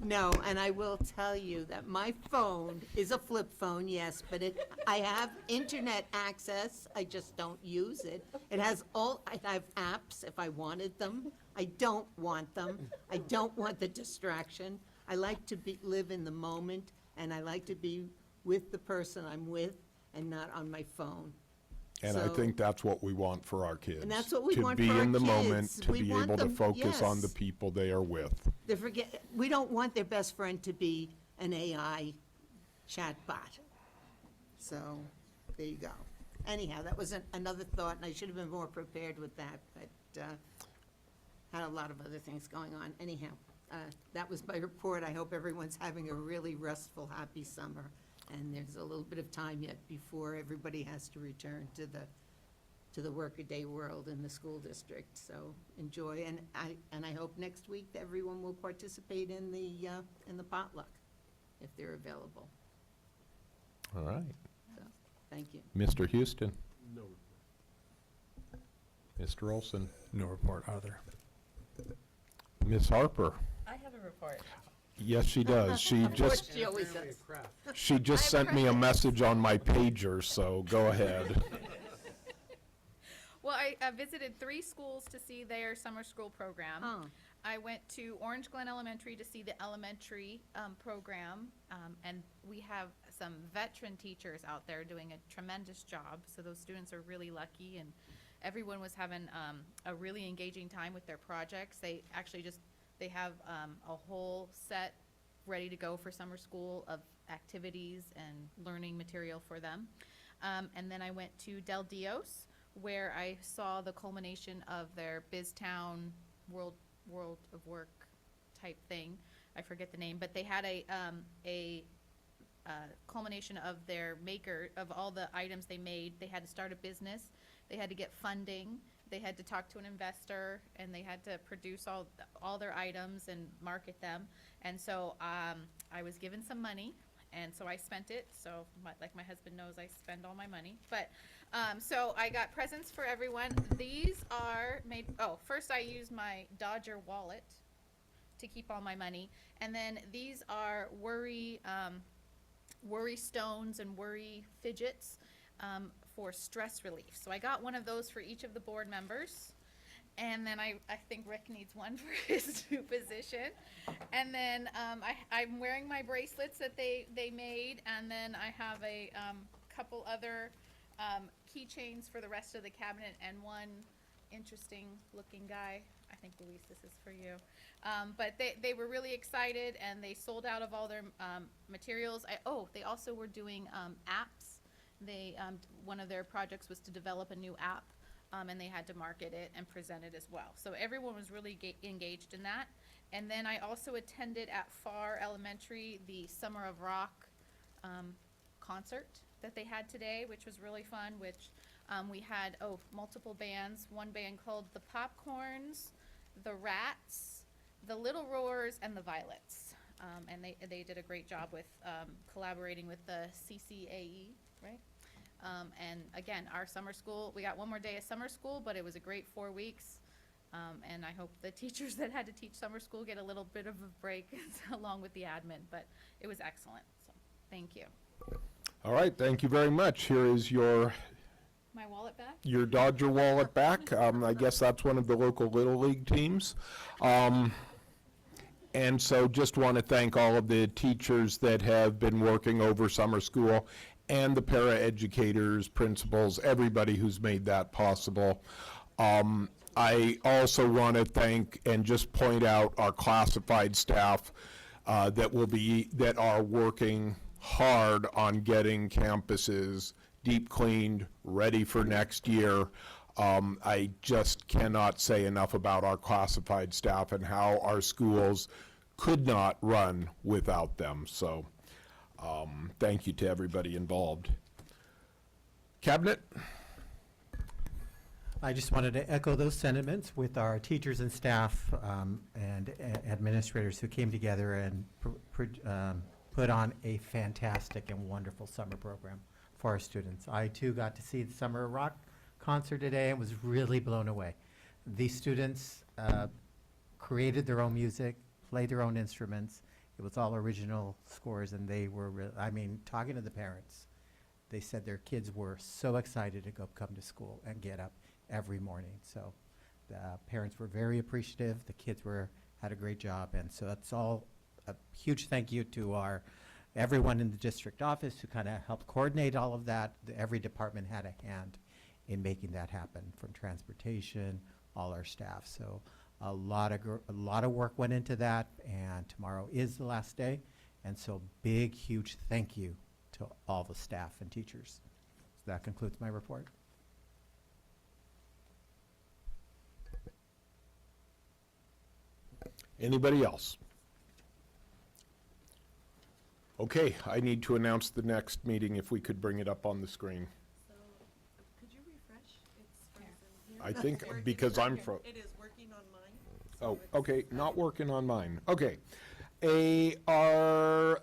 Speaker 18: No, and I will tell you that my phone is a flip phone, yes, but I have internet access. I just don't use it. I have apps if I wanted them. I don't want them. I don't want the distraction. I like to live in the moment, and I like to be with the person I'm with and not on my phone.
Speaker 1: And I think that's what we want for our kids.
Speaker 18: And that's what we want
Speaker 1: to
Speaker 18: for
Speaker 1: be
Speaker 18: our
Speaker 1: in the
Speaker 18: kids.
Speaker 1: moment, to
Speaker 18: We
Speaker 1: be
Speaker 18: want
Speaker 1: able to
Speaker 18: them-
Speaker 1: focus on the
Speaker 18: yes.
Speaker 1: people they are with.
Speaker 18: We don't want their best friend to be an AI chatbot. So, there you go. Anyhow, that was another thought, and I should have been more prepared with that, but had a lot of other things going on. Anyhow, that was my report. I hope everyone's having a really restful, happy summer, and there's a little bit of time yet before everybody has to return to the workaday world in the school district. So enjoy, and I hope next week that everyone will participate in the potluck if they're available.
Speaker 1: All right.
Speaker 18: So, thank you.
Speaker 1: Mr. Houston.
Speaker 8: No.
Speaker 1: Mr. Olson.
Speaker 5: No report either.
Speaker 1: Ms. Harper.
Speaker 2: I have a report.
Speaker 1: Yes, she does. She just,
Speaker 18: She always does.
Speaker 1: she just sent me a message on my pager, so go ahead.
Speaker 3: Well, I visited 3 schools to see their summer school program.
Speaker 18: Oh.
Speaker 3: I went to Orange Glen Elementary to see the elementary program, and we have some veteran teachers out there doing a tremendous job, so those students are really lucky, and everyone was having a really engaging time with their projects. They actually they have a whole set ready to go for summer school of activities and learning material for them. And then I went to Del Dios, where I saw the culmination of their BizTown World of Work type thing. I forget the name, but they had a culmination of their of all the items they made. They had to start a business. They had to get funding. They had to talk to an investor, and they had to produce all their items and market them. And so I was given some money And so I spent it, so like my husband knows, I spend all my money. But, so I got presents for everyone. These are made, first I used my Dodger wallet to keep all my money. And then these are worry stones and worry fidgets for stress relief. So I got one of those for each of the board members. And then I think Rick needs one for his new position. And then I'm wearing my bracelets that they made. And then I have a couple other keychains for the rest of the cabinet and one interesting looking guy. I think, Luis, this is for you. But they were really excited, and they sold out of all their materials. They also were doing apps. One of their projects was to develop a new app. And they had to market it and present it as well. So everyone was really engaged in that. And then I also attended at Farr Elementary the Summer of Rock concert that they had today, which was really fun, which we had multiple bands. One band called the Popcorns, the Rats, the Little Roars, and the Violets. And they did a great job with collaborating with the CCAE, right? And again, our summer school, we got one more day of summer school, but it was a great 4 weeks. And I hope the teachers that had to teach summer school get a little bit of a break along with the admin, but it was excellent. So thank you.
Speaker 1: All right, thank you very much. Here is your
Speaker 3: My wallet back?
Speaker 1: your Dodger wallet back. I guess that's one of the local Little League teams. And so just want to thank all of the teachers that have been working over summer school, and the paraeducators, principals, everybody who's made that possible. I also want to thank and just point out our classified staff that are working hard on getting campuses deep cleaned, ready for next year. I just cannot say enough about our classified staff and how our schools could not run without them. So thank you to everybody involved. Cabinet?
Speaker 7: I just wanted to echo those sentiments with our teachers and staff and administrators who came together and put on a fantastic and wonderful summer program for our students. I too got to see the Summer of Rock concert today and was really blown away. These students created their own music, played their own instruments. It was all original scores, and they were, talking to the parents, they said their kids were so excited to come to school and get up every morning. So the parents were very appreciative. The kids had a great job, and so that's all a huge thank you to everyone in the district office who kind of helped coordinate all of that. Every department had a hand in making that happen, from transportation, all our staff. So a lot of work went into that, and tomorrow is the last day, and so big, huge thank you to all the staff and teachers. So that concludes my report.
Speaker 1: Anybody else? Okay, I need to announce the next meeting, if we could bring it up on the screen.
Speaker 2: So, could you refresh? It's frozen here.
Speaker 1: I think
Speaker 2: It's working
Speaker 1: because
Speaker 2: on
Speaker 1: I'm
Speaker 2: your- It is working on mine. so
Speaker 1: Oh,
Speaker 2: it's-
Speaker 1: okay, not working on mine. Okay. A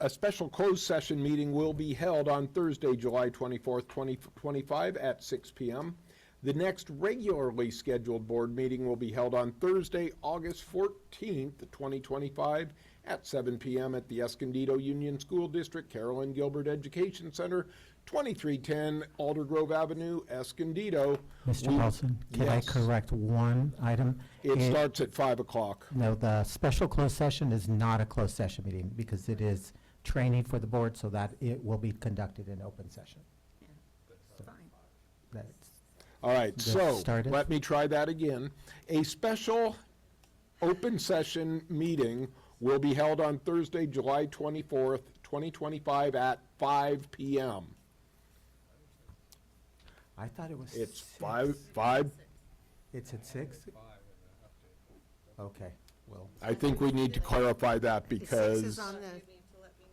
Speaker 1: special closed session meeting will be held on Thursday, July 24th, 2025 at 6 p.m. The next regularly scheduled board meeting will be held on Thursday, August 14th, 2025 at 7 p.m. at the Escondido Union School District, Carolyn Gilbert Education Center, 2310 Aldergrove Avenue, Escondido.
Speaker 7: Mr. Paulson, can I
Speaker 1: Yes.
Speaker 7: correct one item?
Speaker 1: It starts at 5 o'clock.
Speaker 7: No, the special closed session is not a closed session meeting because it is training for the board, so that it will be conducted in open session. That's
Speaker 1: All right, so
Speaker 7: started.
Speaker 1: let me try that again. A special open session meeting will be held on Thursday, July 24th, 2025 at 5 p.m.
Speaker 7: I thought it was
Speaker 1: It's
Speaker 7: 6.
Speaker 1: 5.
Speaker 7: It's at 6? Okay, well,
Speaker 1: I think we need to clarify that
Speaker 4: The 6
Speaker 1: because,
Speaker 4: is on
Speaker 2: You
Speaker 4: the,
Speaker 2: need to let me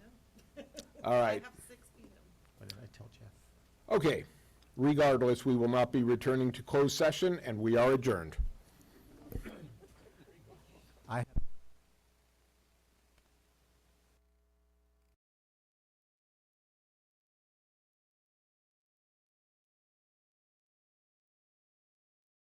Speaker 2: know.
Speaker 1: all right,
Speaker 2: I have 6 p.m.
Speaker 7: what did I tell Jeff?
Speaker 1: okay. Regardless, we will not be returning to closed session, and we are adjourned.